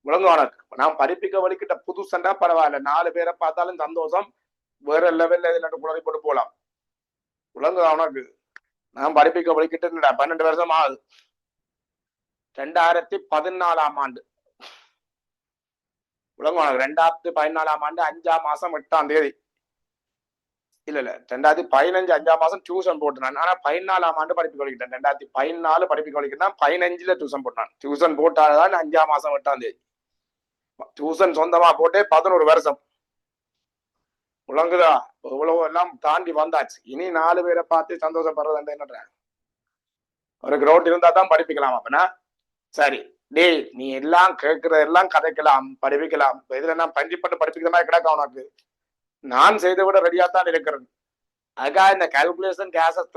S1: விளங்குவானக்கு நான் படிப்பிக்க வலிக்கிட்ட புதுசண்டா பரவாயில்ல. 4 பேரை பார்த்தாலும் சந்தோஷம். வேற லெவல்ல இதுல குழந்தை போட்டு போலாம். விளங்குவானக்கு நான் படிப்பிக்க வலிக்கிட்டு 12 வருஷம் ஆகுது. 2014ஆம் ஆண்டு. விளங்குவானக்கு 2014ஆம் ஆண்டு 5ஆம் மாசம் 8ஆம் தேதி. இல்ல 2015 5ஆம் மாசம் டியூஷன் போட்டுனான். ஆனா 14ஆம் ஆண்டு படிப்பிக்க வலிக்கிட்டேன். 2014 படிப்பிக்க வலிக்கிட்டான். 15ல டியூஷன் போட்டான். டியூஷன் போட்டாதான் 5ஆம் மாசம் 8ஆம் தேதி. டியூஷன் சொந்தமா போட்டே 11 வருஷம். விளங்குதா? இவ்வளவு எல்லாம் தாண்டி வந்தாச்சு. இனி 4 பேரை பார்த்து சந்தோஷப்படுறது என்னன்ற ஒரு கிரௌண்ட் இருந்தா தான் படிப்பிக்கலாம். அப்பனா சரி டேய் நீ எல்லாம் கேட்கறதெல்லாம் கதைக்கலாம் படிப்பிக்கலாம். இதுல நான் பஞ்சிப்பட்டு படிப்பிக்கிற மாதிரி கிடக்க உனக்கு. நான் செய்து விட ரெடியா தான் இருக்கிறேன். அதுக்காக இந்த கால்குலேஷன் கேசஸ்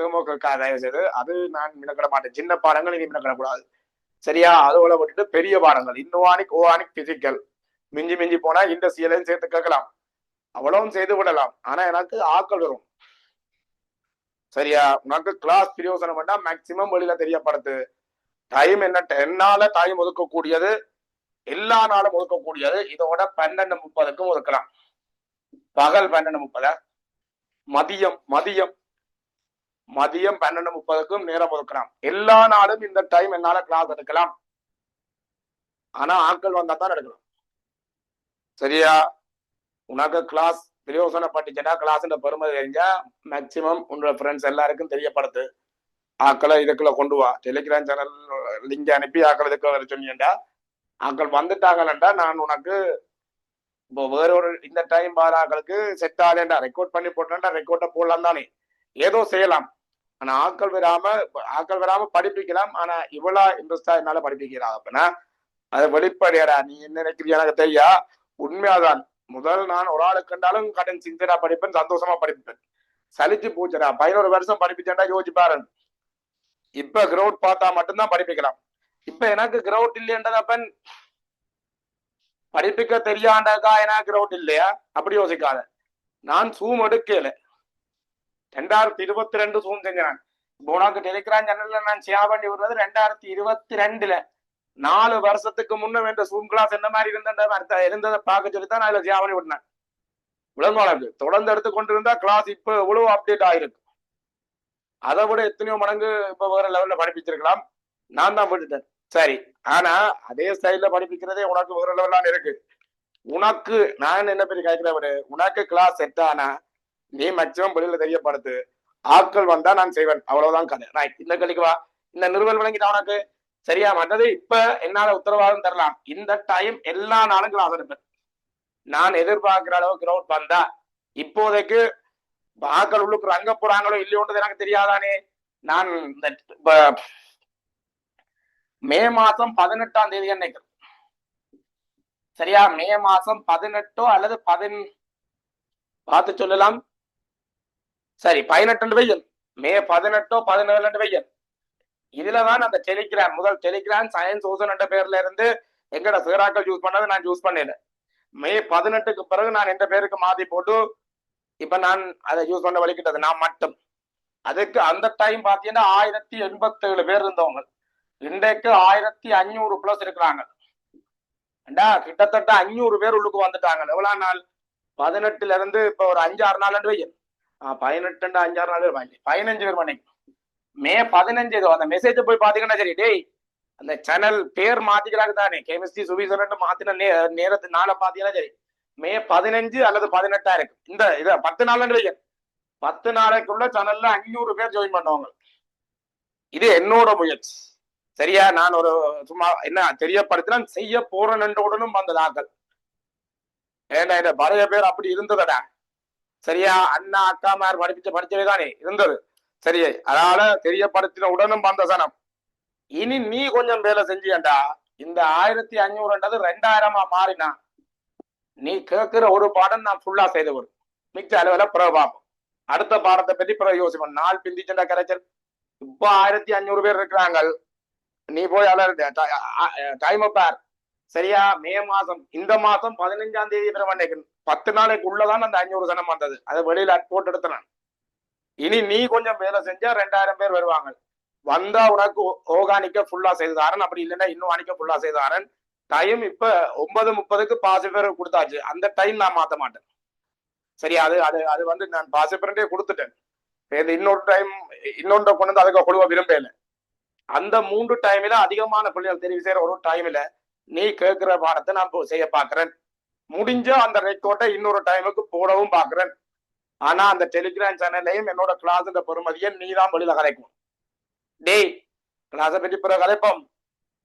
S1: தயவு செய்து அது நான் மினக்கிட மாட்டேன். சின்ன பாடங்கள் இனி மினக்கிடக்கூடாது. சரியா? அதோட விட்டுட்டு பெரிய பாடங்கள் இன்ஆனிக் ஓஆனிக் பிசிக்கல் மிஞ்சி மிஞ்சி போனா இண்டஸ்ட்ரியலையும் சேர்த்து கேட்கலாம். அவ்வளவும் செய்து விடலாம். ஆனா எனக்கு ஆக்கள் வரும். சரியா? உனக்கு கிளாஸ் பிரயோசனம் வேண்டாம். மேக்சிமம் வெளியில தெரியப்படுத்து. டைம் என்ன என்னால டைம் ஒதுக்கக்கூடியது எல்லா நாளும் ஒதுக்கக்கூடியது. இதோட 12:30 ஒதுக்கலாம். பகல் 12:30, மதியம் 12:30 நேரம் ஒதுக்கலாம். எல்லா நாளும் இந்த டைம் என்னால கிளாஸ் எடுக்கலாம். ஆனா ஆட்கள் வந்தா தான் எடுக்கலாம். சரியா? உனக்கு கிளாஸ் பிரயோசனப்பட்டுச்சுன்னா கிளாஸ் பெருமை தெரிஞ்சா மேக்சிமம் உன்னோட ஃப்ரெண்ட்ஸ் எல்லாருக்கும் தெரியப்படுத்து. ஆக்களை இதுக்குள்ள கொண்டு வா. டெலிகிராம் சேனல் லிங்க் அனுப்பி ஆக்கள் இதுக்கு வர சொன்னீங்கடா. ஆக்கள் வந்துட்டாங்கடா நான் உனக்கு இப்போ வேற ஒரு இந்த டைம் பார் ஆக்களுக்கு செட் ஆகலண்டா ரெக்கார்ட் பண்ணி போட்டா ரெக்கார்ட போடலாம் தானே, ஏதோ செய்யலாம். ஆனா ஆக்கள் வராம படிப்பிக்கலாம். ஆனா இவ்வளவு இன்ட்ரெஸ்டா என்னால படிப்பிக்கிறாங்க அப்படின்னா அதை வெளிப்படையடா. நீ என்ன நினைக்கிறீ எனக்கு தெரியா. உண்மையாதான் முதல் நான் ஒரு ஆளு கண்டாலும் கடன் சின்சரா படிப்பேன், சந்தோஷமா படிப்பேன். சலிச்சு போச்சுடா 11 வருஷம் படிப்பிச்சேன்டா யோசிச்சு பாரு. இப்ப கிரவுட் பார்த்தா மட்டும்தான் படிப்பிக்கலாம். இப்ப எனக்கு கிரவுட் இல்லையன்றதப்பன் படிப்பிக்க தெரியாண்டக்கா எனக்கு கிரவுட் இல்லையா அப்படி யோசிக்காத. நான் சூம் எடுக்கல 2022 சூம் செஞ்சேன். உனக்கு டெலிகிராம் சேனல்ல நான் ஷேர் பண்ணி விடுறது 2022 4 வருஷத்துக்கு முன்ன என்ற சூம் கிளாஸ் என்ன மாதிரி இருந்ததை பார்க்க சொல்லித்தான் நான் இதுல ஷேர் பண்ணி விட்டேன். விளங்குவாங்க தொடர்ந்து எடுத்து கொண்டிருந்தா கிளாஸ் இப்ப எவ்வளவு அப்டேட் ஆயிருக்கு. அதை விட எத்தனையோ மடங்கு இப்ப வேற லெவல்ல படிப்பிச்சிருக்கலாம். நான் தான் விட்டுட்டேன். சரி, ஆனா அதே ஸ்டைல்ல படிப்பிக்கிறதே உனக்கு வேற லெவலான இருக்கு. உனக்கு நான் என்ன பெரிய கேட்கிறேன், உனக்கு கிளாஸ் செட் ஆனா நீ மேக்சிமம் வெளியில தெரியப்படுத்து. ஆட்கள் வந்தா நான் செய்வேன், அவ்வளவுதான் கதை. ரைட், இந்த கழிக்கு வா. இந்த நிறுவல் வழங்கிட்டா உனக்கு சரியா. மற்றது இப்ப என்னால உத்தரவாதம் தரலாம், இந்த டைம் எல்லா நாளும் கிளாஸ் எடுப்பேன். நான் எதிர்பார்க்கிற அளவு கிரௌட் வந்தா இப்போதைக்கு ஆக்கள் உள்ளுக்கு அங்க போறாங்களோ இல்லையோன்றது எனக்கு தெரியாதானே. நான் இந்த மே மாசம் 18ஆம் தேதி அன்னைக்கு சரியா, மே மாசம் 18 அல்லது பார்த்து சொல்லலாம். சரி 18 வெயில், மே 18 17 வெயில். இதுலதான் அந்த டெலிகிராம் முதல் டெலிகிராம் சயின்ஸ் ஓசன் என்ற பேர்ல இருந்து எங்கட சேராக்கள் யூஸ் பண்ணது நான் யூஸ் பண்ணல. மே 18க்கு பிறகு நான் எந்த பேருக்கு மாத்தி போட்டு இப்ப நான் அதை யூஸ் பண்ண வலிக்கிட்டது நான் மட்டும். அதுக்கு அந்த டைம் பாத்தீங்கன்னா 1087 பேர் இருந்தவங்க. இன்றைக்கு 1500 பிளஸ் இருக்கிறாங்க. கிட்டத்தட்ட 500 பேர் உள்ளுக்கு வந்துட்டாங்க. எவ்வளவு நாள்? 18ல இருந்து இப்ப ஒரு 5-6 நாள் வையும். 18 5-6 நாள் 15 பேர் பண்ணி மே 15 அந்த மெசேஜ் போய் பாத்தீங்கன்னா சரி, டேய் அந்த சேனல் பேர் மாத்திக்கிறாங்க தானே, கெமிஸ்ட்ரி சுவிசர்லாந்து மாத்தின நேரத்து நாளை பாத்தீங்கன்னா சரி மே 15 அல்லது 18 இருக்கு. இந்த இத 10 நாள் வையும். 10 நாளைக்குள்ள சேனல்ல 500 பேர் ஜாயின் பண்ணுவாங்க. இது என்னோட முயற்சி சரியா. நான் ஒரு சும்மா என்ன தெரியப்படுத்தினா செய்ய போறேன் வந்ததாக்கள். ஏன்னா இந்த பழைய பேர் அப்படி இருந்ததடா சரியா. அண்ணா அக்கா மார் படிச்சவே தானே இருந்தது சரி. அதனால தெரியப்படுத்தின உடனும் வந்த சனம். இனி நீ கொஞ்சம் வேலை செஞ்சியண்டா இந்த 1500 2000 மாறினா நீ கேட்கிற ஒரு பாடம் நான் ஃபுல்லா செய்து வரும். மிச்ச அளவுல பிறகு பார்ப்போம். அடுத்த பாடத்தை பற்றி பிறகு யோசிப்போம். நாள் பிந்திச்சண்டா கரைச்சல். இப்ப 1500 பேர் இருக்கிறாங்க. நீ போய் டைம் பார் சரியா. மே மாசம் இந்த மாசம் 15ஆம் தேதி 10 நாளைக்கு உள்ளதான் அந்த 500 சனம் வந்தது. அதை வெளியில போட்டு எடுத்தான். இனி நீ கொஞ்சம் வேலை செஞ்சா 2000 பேர் வருவாங்க. வந்தா உனக்கு ஓர்கானிக்க ஃபுல்லா செய்து தாரன். அப்படி இல்லைன்னா இன்னும் அணிக்க ஃபுல்லா செய்து தாரன். டைம் இப்ப 9:30க்கு பாசி பேர் கொடுத்தாச்சு. அந்த டைம் நான் மாத்த மாட்டேன் சரி. அது அது அது வந்து நான் பாசி பேரண்டே கொடுத்துட்டேன். இன்னொரு டைம் இன்னொன்று கொண்டு வந்து அதுக்கு கொடுவ விரும்பல. அந்த 3 டைம்ல அதிகமான பிள்ளைகள் தெரிவு செய்யற ஒரு டைம்ல நீ கேட்கிற பாடத்தை நான் செய்ய பாக்குறேன். முடிஞ்ச அந்த ரெக்கார்டை இன்னொரு டைமுக்கு போடவும் பாக்குறேன். ஆனா அந்த டெலிகிராம் சேனல்லையும் என்னோட கிளாஸ் பெருமதியை நீ தான் வெளியில கலைக்கும். டேய் கிளாஸை பற்றி பிற கலைப்போம்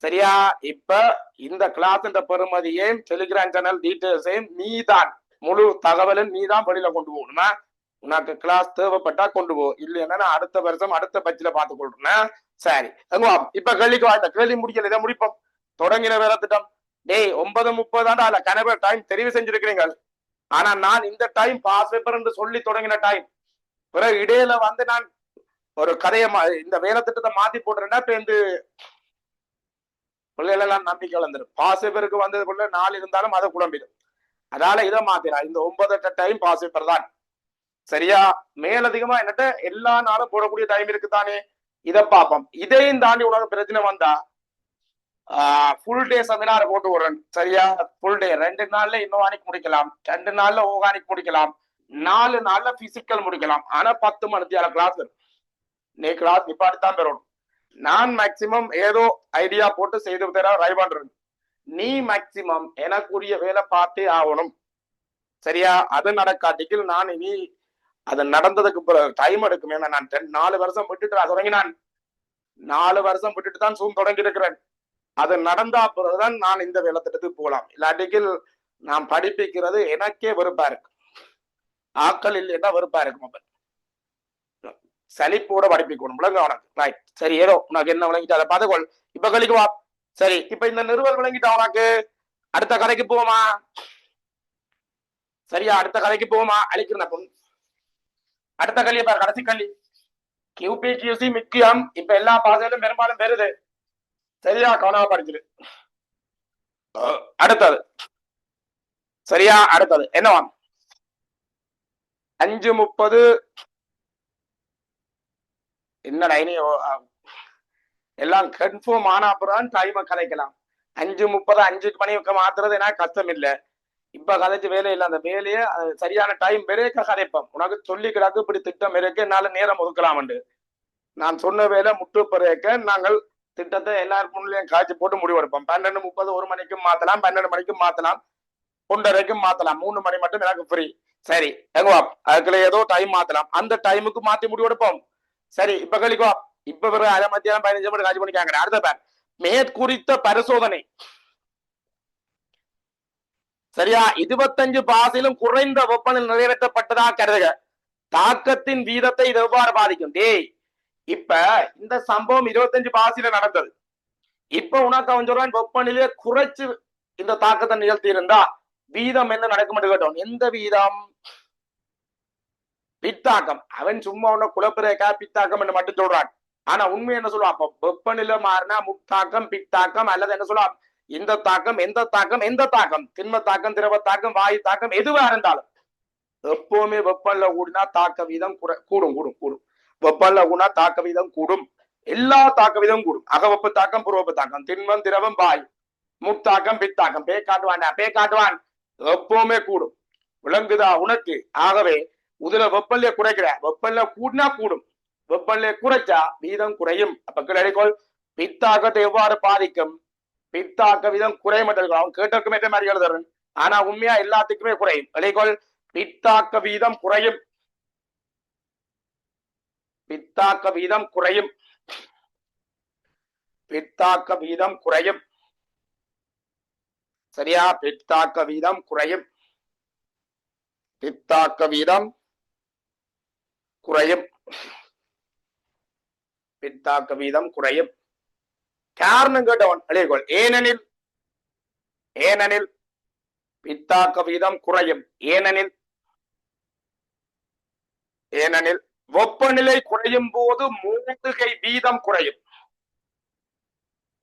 S1: சரியா. இப்ப இந்த கிளாஸ் பெருமதியையும் டெலிகிராம் சேனல் டீட்டெயில்ஸையும் நீ தான் முழு தகவலும் நீ தான் வெளியில கொண்டு போகணுமா. உனக்கு கிளாஸ் தேவைப்பட்டா கொண்டு போ, இல்லைன்னா நான் அடுத்த வருஷம் அடுத்த பட்சில பார்த்து கொள்றேன். சரி இப்ப கேள்விக்கு வாழ்த்த கேள்வி முடிக்கல, இதை முடிப்போம். தொடங்கின வேலை திட்டம் டேய் 9:30 அதுல கனவே டைம் தெரிவு செஞ்சிருக்கிறீங்க. ஆனா நான் இந்த டைம் பாஸ் பேப்பர் என்று சொல்லி தொடங்கின டைம். பிறகு இடையில வந்து நான் ஒரு கதையை இந்த வேலை திட்டத்தை மாத்தி போட்டுறேன்னா இப்ப இந்த பிள்ளைகள் எல்லாம் நம்பிக்கை வளர்ந்துடும். பாஸ் பேப்பருக்கு வந்ததுக்குள்ள 4 இருந்தாலும் அதை குழம்பிடும். அதனால இதை மாத்திரா. இந்த 9 டைம் பாஸ் பேப்பர் தான் சரியா. மேலதிகமா என்னட்ட எல்லா நாளும் போடக்கூடிய டைம் இருக்குதானே, இதை பார்ப்போம். இதையும் தாண்டி உனக்கு பிரச்சனை வந்தா ஃபுல் டே செமினார் போட்டு விடுறேன் சரியா. ஃபுல் டே 2 நாள்ல இன்னோவானிக் முடிக்கலாம், 2 நாள்ல ஓர்கானிக் முடிக்கலாம், 4 நாள்ல பிசிக்கல் முடிக்கலாம். ஆனா 10 மணித்தியால கிளாஸ் நீ கிளாஸ் நிப்பாட்டித்தான் பெறணும். நான் மேக்சிமம் ஏதோ ஐடியா போட்டு செய்து தர ட்ரை பண்றேன். நீ மேக்சிமம் எனக்குரிய வேலை பார்த்தே ஆகணும். சரியா? அது நடக்காட்டிக்கு நான் இனி அது நடந்ததுக்கு பிறகு டைம் எடுக்கும். ஏன்னா நான் 4 வருஷம் விட்டுட்டு தொடங்கினான். 4 வருஷம் விட்டுட்டு தான் சூம் தொடங்கி இருக்கிறேன். அது நடந்தா பிறகுதான் நான் இந்த வேலை திட்டத்துக்கு போகலாம். இல்லாட்டிக்கு நான் படிப்பிக்கிறது எனக்கே வெறுப்பா இருக்கு. ஆக்கள் இல்லைன்னா வெறுப்பா இருக்கும். சலிப்போட படிப்பிக்கணும். விளங்க உனக்கு ரைட். சரி, ஏதோ உனக்கு என்ன விளங்கிட்டு அதை பார்த்துக்கொள். இப்ப கழிக்குவா. சரி, இப்ப இந்த நிறுவல் விளங்கிட்டா உனக்கு அடுத்த கதைக்கு போவோமா? சரியா, அடுத்த கதைக்கு போவோமா? அழிக்கிறேன். அடுத்த கல்வி பாரு, கடைசி கல்வி. QPQC முக்கியம். இப்ப எல்லா பாதையிலும் பெரும்பாலும் பெறுது. சரியா, கவனமா படிச்சிரு. அடுத்தது சரியா, அடுத்தது என்னவா? 5:30. என்னடா இனி எல்லாம் கன்ஃபார்ம் ஆனா அப்புறம் டைமை கதைக்கலாம். 5:30 5 மணிக்கு மாத்துறது என்ன கஷ்டம் இல்லை. இப்ப கதைச்சு வேலை இல்லை. அந்த வேலையை சரியான டைம் பெருக்க கதைப்போம். உனக்கு சொல்லி கிடக்கு இப்படி திட்டம் இருக்கு, என்னால நேரம் ஒதுக்கலாம். நான் சொன்ன வேலை முட்டு பிறக்க நாங்கள் திட்டத்தை எல்லாரும் முன்னிலையும் காய்ச்சி போட்டு முடிவெடுப்போம். 12:30 1 மணிக்கும் மாத்தலாம், 12 மணிக்கும் மாத்தலாம், 1:30க்கும் மாத்தலாம். 3 மணி மட்டும் எனக்கு ஃப்ரீ. சரி, எங்குவா அதுக்குள்ள ஏதோ டைம் மாத்தலாம். அந்த டைமுக்கு மாத்தி முடிவெடுப்போம். சரி, இப்ப கழிக்குவா. இப்ப பிறகு அரை மத்தியானம் 15 மணி காட்சி பண்ணிக்காங்க. அடுத்த பேர் மேற்குறித்த பரிசோதனை. சரியா, 25 பாசிலும் குறைந்த வெப்பநிலை நிறைவேற்றப்பட்டதா கருதுக. தாக்கத்தின் வீதத்தை இது எவ்வாறு பாதிக்கும்? டேய், இப்ப இந்த சம்பவம் 25 பாசில நடந்தது. இப்ப உனக்கு அவன் சொல்றான் வெப்பநிலையை குறைச்சு இந்த தாக்கத்தை நிகழ்த்தி இருந்தா வீதம் என்ன நடக்கும் கேட்டோம். எந்த வீதம்? பித்தாக்கம். அவன் சும்மா உன்ன குழப்பிறக்கா பித்தாக்கம் என்று மட்டும் சொல்றான். ஆனா உண்மை என்ன சொல்லுவான்? அப்ப வெப்பநிலை மாறினா முத்தாக்கம், பித்தாக்கம், அல்லது என்ன சொல்லுவான்? இந்த தாக்கம், எந்த தாக்கம், எந்த தாக்கம், திண்ம தாக்கம், திரவ தாக்கம், வாயு தாக்கம், எதுவா இருந்தாலும் எப்பவுமே வெப்பநிலை கூடினா தாக்க வீதம் கூடும் கூடும் கூடும். வெப்பநிலை கூடினா தாக்க வீதம் கூடும். எல்லா தாக்க வீதம் கூடும். அகவெப்ப தாக்கம், புறவெப்ப தாக்கம், திண்மம், திரவம், வாயு, முத்தாக்கம், பித்தாக்கம், பே காட்டுவான் எப்பவுமே கூடும். விளங்குதா உனக்கு? ஆகவே இதுல வெப்பநிலையை குறைக்கிற. வெப்பநிலை கூடினா கூடும், வெப்பநிலையை குறைச்சா வீதம் குறையும். அப்ப கிடைக்கோள் பித்தாக்கத்தை எவ்வாறு பாதிக்கும்? பித்தாக்க வீதம் குறையும். அவன் கேட்டதுக்குமே மாதிரி எழுதுறேன். ஆனா உண்மையா எல்லாத்துக்குமே குறையும். கிடைக்கோள் பித்தாக்க வீதம் குறையும். பித்தாக்க வீதம் குறையும். பித்தாக்க வீதம் குறையும். சரியா, பித்தாக்க வீதம் குறையும். பித்தாக்க வீதம் குறையும். பித்தாக்க வீதம் குறையும். காரணம் கேட்டவன் எழுதிக்கொள். ஏனெனில் ஏனெனில் பித்தாக்க வீதம் குறையும். ஏனெனில் ஏனெனில் வெப்பநிலை குறையும் போது மோதுகை வீதம் குறையும்.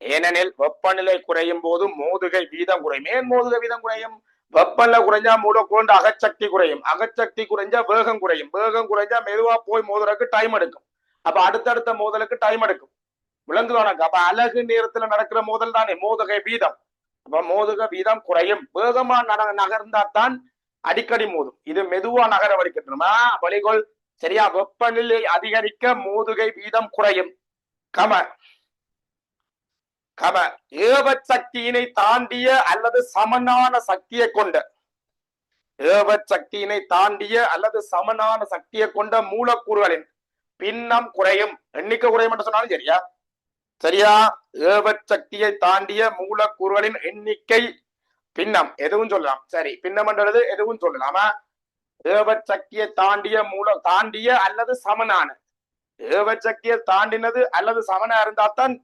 S1: ஏனெனில் வெப்பநிலை குறையும் போது மோதுகை வீதம் குறையும். ஏன் மோதுகை வீதம் குறையும்? வெப்பநிலை குறைஞ்சா மூலக்கூறு அகச்சக்தி குறையும். அகச்சக்தி குறைஞ்சா வேகம் குறையும். வேகம் குறைஞ்சா மெதுவா போய் மோதுறதுக்கு டைம் எடுக்கும். அப்ப அடுத்தடுத்த மோதலுக்கு டைம் எடுக்கும். விளங்குவானக்கு. அப்ப அழகு நேரத்துல நடக்கிற மோதல் தானே மோதுகை வீதம். அப்ப மோதுகை வீதம் குறையும். வேகமா நகர்ந்தா தான் அடிக்கடி மோதும். இது மெதுவா நகர வலிக்கணுமா வழிகோள். சரியா, வெப்பநிலை அதிகரிக்க மோதுகை வீதம் குறையும். கம கம ஏவச் சக்தியினை தாண்டிய அல்லது சமனான சக்தியை கொண்ட ஏவச் சக்தியினை தாண்டிய அல்லது சமனான சக்தியை கொண்ட மூலக்கூறுகளின் பின்னம் குறையும். எண்ணிக்கை குறையும் என்று சொன்னாலும் சரியா. சரியா, ஏவச் சக்தியை தாண்டிய மூலக்கூறுகளின் எண்ணிக்கை பின்னம் எதுவும் சொல்லலாம். சரி, பின்னம் என்றது எதுவும் சொல்லலாமா? ஏவச் சக்தியை தாண்டிய அல்லது சமனான. ஏவச் சக்தியை தாண்டினது அல்லது சமனா இருந்தால்தான்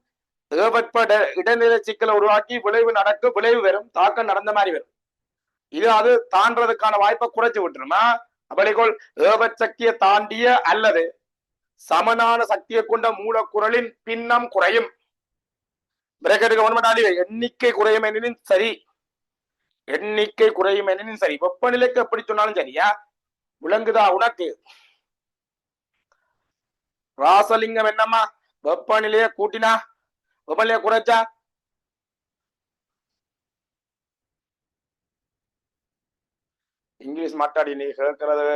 S1: ஏவற்பட இடைநிலை சிக்கலை உருவாக்கி விளைவு நடக்கும். விளைவு வரும், தாக்கம் நடந்த மாதிரி வரும். இது அது தாண்டதுக்கான வாய்ப்பை குறைச்சு விட்டுருமா? அப்படிக்கோள் ஏவச் சக்தியை தாண்டிய அல்லது சமனான சக்தியை கொண்ட மூலக்கூறலின் பின்னம் குறையும். எண்ணிக்கை குறையும் எனினும் சரி. எண்ணிக்கை குறையும் எனினும் சரி. வெப்பநிலைக்கு எப்படி சொன்னாலும் சரியா. விளங்குதா உனக்கு? ராசலிங்கம் என்னம்மா? வெப்பநிலையை கூட்டினா வெப்பநிலையை குறைச்சா இங்கிலீஷ் மாட்டாடி நீ கேட்கறது.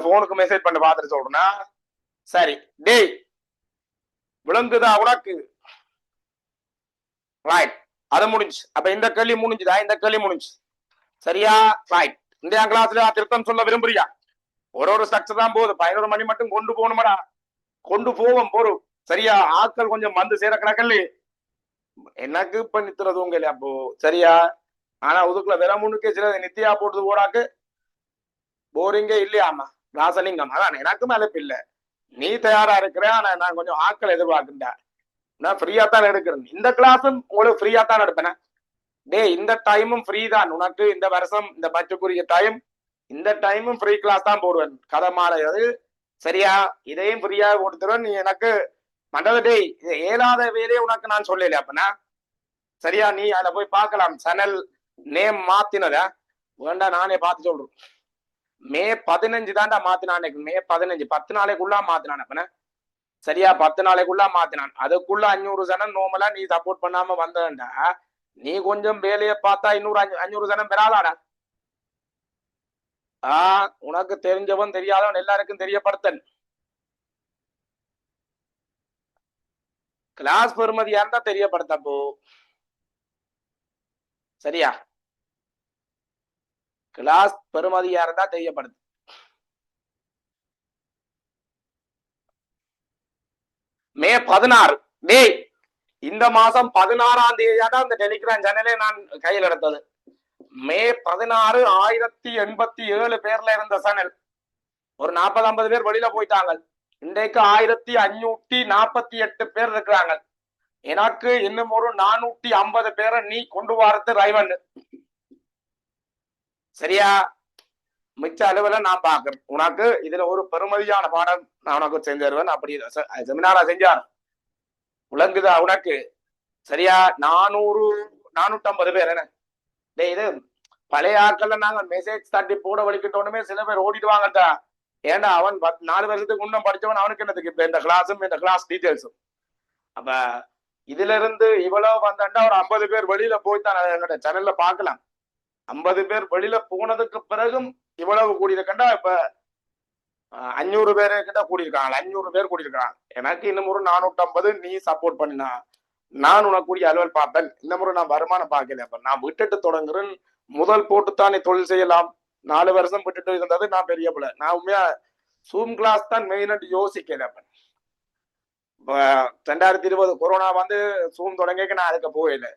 S1: போனுக்கு மெசேஜ் பண்ண பாத்துட்டு சொல்றா. சரி, டேய் விளங்குதா உனக்கு? ரைட், அது முடிஞ்சு. அப்ப இந்த கேள்வி முடிஞ்சுதா? இந்த கேள்வி முடிஞ்சு. சரியா? ரைட். இந்த கிளாஸ்ல திருத்தம் சொல்ல விரும்புறியா? ஒரு ஸ்ட்ரக்சர் தான் போகுது. 11 மணி மட்டும் கொண்டு போகணுமாடா, கொண்டு போவோம் போறோம். சரியா? ஆட்கள் கொஞ்சம் வந்து சேர கிடக்கல. எனக்கு இப்ப நித்துறது உங்க அப்போ சரியா? ஆனா உதுக்குள்ள வேற முன்னுக்கு சில நித்தியா போட்டு போடாக்கு போரிங்கே இல்லையாமா ராசலிங்கம். அதான் எனக்கும் அழைப்பு இல்ல. நீ தயாரா இருக்கிற, ஆனா நான் கொஞ்சம் ஆட்கள் எதிர்பார்க்கின்றேன். நான் ஃப்ரீயா தான் எடுக்கிறேன். இந்த கிளாஸும் உங்களுக்கு ஃப்ரீயா தான் எடுப்பேன். டே இந்த டைமும் ஃப்ரீ தான் உனக்கு. இந்த வருஷம் இந்த பட்ஜெட்டுக்குரிய டைம், இந்த டைமும் ஃப்ரீ கிளாஸ் தான் போடுவேன். கதை மாறது சரியா? இதையும் ஃப்ரீயா கொடுத்துருவேன். நீ எனக்கு மண்டல டே ஏலாத வேலையை உனக்கு நான் சொல்லல அப்பனா சரியா? நீ அதுல போய் பார்க்கலாம். சேனல் நேம் மாத்தினதா வேண்டாம், நானே பார்த்து சொல்றேன். மே 15 தான்டா மாத்தினான். மே 15 10 நாளைக்குள்ள மாத்தினான் அப்பன சரியா? 10 நாளைக்குள்ள மாத்தினான். அதுக்குள்ள 500 சனம் நோமலா நீ சப்போர்ட் பண்ணாம வந்தா நீ கொஞ்சம் வேலையை பார்த்தா 500 சனம் பெறாதாடா. உனக்கு தெரிஞ்சவன் தெரியாதவன் எல்லாருக்கும் தெரியப்படுத்தன். கிளாஸ் பெருமதியா இருந்தா தெரியப்படுத்தப்போ சரியா? கிளாஸ் பெருமதியா இருந்தா தெரியப்படுத்து. மே 16 டேய் இந்த மாசம் 16ஆம் தேதியாடா அந்த டெலிகிராம் சேனலே நான் கையில் எடுத்தது. மே 16 1087 பேர்ல இருந்த சேனல் ஒரு 40-50 பேர் வெளியில போயிட்டாங்க. இன்றைக்கு 1548 பேர் இருக்கிறாங்க. எனக்கு இன்னும் ஒரு 450 பேரை நீ கொண்டு வரது ரைவன் சரியா? மிச்ச அளவுல நான் பாக்குறேன். உனக்கு இதுல ஒரு பெருமதியான பாடம் நான் உனக்கு செஞ்சு தருவேன். அப்படி செமினாரா செஞ்சார் விளங்குதா உனக்கு சரியா? 450 பேர் என்ன இது பழைய ஆட்கள்ல நாங்க மெசேஜ் தட்டி போட வலிக்கிட்டோனுமே சில பேர் ஓடிடுவாங்கட்டா. ஏன்னா அவன் 4 வருஷத்துக்கு முன்ன படிச்சவன் அவனுக்கு என்னதுக்கு இப்ப இந்த கிளாஸும் இந்த கிளாஸ் டீட்டெயில்ஸும். அப்ப இதுல இருந்து இவ்வளவு வந்தாண்டா ஒரு 50 பேர் வெளியில போய்தான் எங்களோட சேனல்ல பாக்கலாம். 50 பேர் வெளியில போனதுக்கு பிறகும் இவ்வளவு கூடியிருக்கா. இப்ப 500 பேரு கிட்ட கூடியிருக்காங்க. 500 பேர் கூடியிருக்காங்க. எனக்கு இன்னும் ஒரு 450 நீ சப்போர்ட் பண்ணினா நான் உனக்கு கூடிய அலுவல் பார்ப்பேன். இந்த முறை நான் வருமானம் பார்க்கல. அப்ப நான் விட்டுட்டு தொடங்குறேன். முதல் போட்டுத்தானே தொழில் செய்யலாம். 4 வருஷம் விட்டுட்டு இருந்தது நான் பெரிய பிள்ளை. நான் உண்மையா சூம் கிளாஸ் தான் மெயினா யோசிக்கல. அப்ப 2020 கொரோனா வந்து சூம் தொடங்க நான் அதுக்கு போயில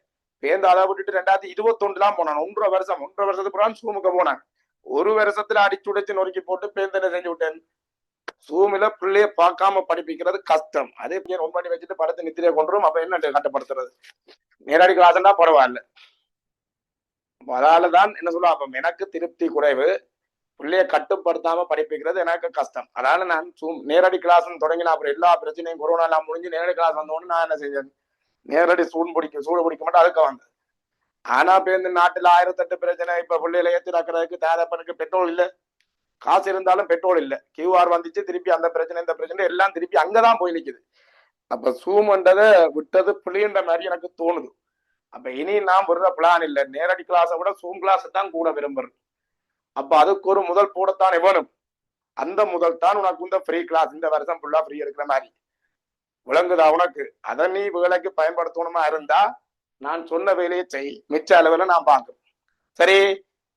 S1: பேருந்து அதை விட்டுட்டு 2021 போனான். 1.5 வருஷத்துக்கு பிறகு சூமுக்கு போனான். ஒரு வருஷத்துல அடிச்சுடைச்சு நொறுக்கி போட்டு பேருந்து செஞ்சு விட்டேன். சூமில பிள்ளைய பார்க்காம படிப்பிக்கிறது கஷ்டம். அதே ரொம்ப பண்ணி வச்சுட்டு படத்தை நித்திரையை கொண்டுரும். அப்ப என்ன கட்டுப்படுத்துறது? நேரடி கிளாஸ்னா பரவாயில்ல. அதாலதான் என்ன சொல்லுவா, அப்ப எனக்கு திருப்தி குறைவு. பிள்ளைய கட்டுப்படுத்தாம படிப்பிக்கிறது எனக்கு கஷ்டம். அதனால நான் நேரடி கிளாஸ் தொடங்கினா அப்புறம் எல்லா பிரச்சனையும் கொரோனா எல்லாம் முடிஞ்சு நேரடி கிளாஸ் வந்தோன்னு நான் என்ன செஞ்சேன், நேரடி சூடு பிடிக்க மாட்டேன். அதுக்கு வந்து ஆனா இப்ப இந்த நாட்டுல 1008 பிரச்சனை. இப்ப பிள்ளைகளை ஏற்றி நடக்கிறதுக்கு தேவைப்பனுக்கு பெட்ரோல் இல்ல, காசு இருந்தாலும் பெட்ரோல் இல்ல. கியூஆர் வந்துச்சு, திருப்பி அந்த பிரச்சனை இந்த பிரச்சனை எல்லாம் திருப்பி அங்கதான் போய் நிக்குது. அப்ப சூம்ன்றதை விட்டது பிள்ளைன்ற மாதிரி எனக்கு தோணுது. அப்ப இனி நான் விடுற பிளான் இல்ல. நேரடி கிளாஸை விட சூம் கிளாஸ் தான் கூட விரும்புறேன். அப்ப அதுக்கு ஒரு முதல் போடத்தானே வேணும். அந்த முதல் தான் உனக்கு இந்த ஃப்ரீ கிளாஸ் இந்த வருஷம் ஃபுல்லா ஃப்ரீ எடுக்கிற மாதிரி விளங்குதா உனக்கு? அதை நீ வேலைக்கு பயன்படுத்தணுமா இருந்தா நான் சொன்ன வேலையை செய். மிச்ச அளவுல நான் பார்க்கிறேன். சரி,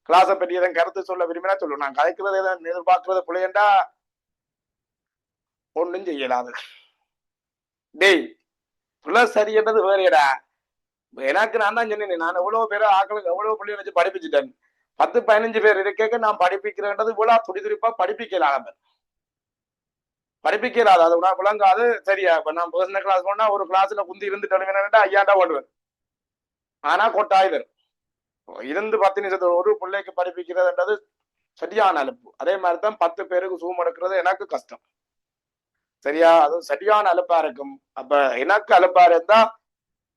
S1: கிளாஸை பற்றி எதன் கருத்து சொல்ல விரும்பினா சொல்லு. நான் கலைக்கிறது எதை எதிர்பார்க்கறது பிள்ளைண்டா ஒன்றும் செய்யலாது. டேய் சரியன்றது வேறையடா. எனக்கு நான் தான் சொன்னேன், நான் எவ்வளவு பேரை ஆக்களுக்கு எவ்வளவு பிள்ளைய வச்சு படிப்பிச்சுட்டேன். 10-15 பேர் இருக்க நான் படிப்பிக்கிறேன்றது இவ்வளவு துடிதுடிப்பா படிப்பிக்கலாத படிப்பிக்கலாது. அது விளங்காது. சரியா? இப்ப நான் பர்சனல் கிளாஸ் போனா ஒரு கிளாஸ்ல குந்தி இருந்துட்டு ஐயாண்டா ஓடுவேன். ஆனா கொட்டாயுதர் இருந்து 10 நிமிஷத்துல ஒரு பிள்ளைக்கு படிப்பிக்கிறதுன்றது சரியான அலுப்பு. அதே மாதிரிதான் 10 பேருக்கு சூம் எடுக்கிறது எனக்கு கஷ்டம். சரியா? அது சரியான அலுப்பா இருக்கும். அப்ப எனக்கு அலுப்பா இருந்தா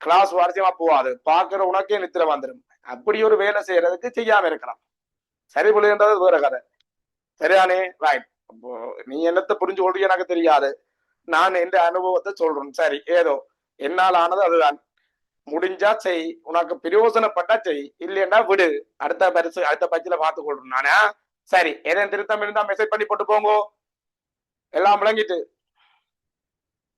S1: கிளாஸ் வாரிசியமா போவாது. பாக்குற உனக்கே நித்திர வந்துடும். அப்படி ஒரு வேலை செய்யறதுக்கு செய்யாம இருக்கலாம். சரி புள்ளின்றது வேற கதை. சரியானே? ரைட். அப்போ நீ என்னத்தை புரிஞ்சு கொள்றது எனக்கு தெரியாது. நான் எந்த அனுபவத்தை சொல்றேன். சரி, ஏதோ என்னால் ஆனது அதுதான். முடிஞ்சா செய், உனக்கு பிரயோசனப்பட்டா செய், இல்லைன்னா விடு. அடுத்த பரிசுல பார்த்து கொள்றேன் நானே. சரி, எதன் திருத்தம் இருந்தா மெசேஜ் பண்ணி போட்டு போங்க. எல்லாம் விளங்கிட்டு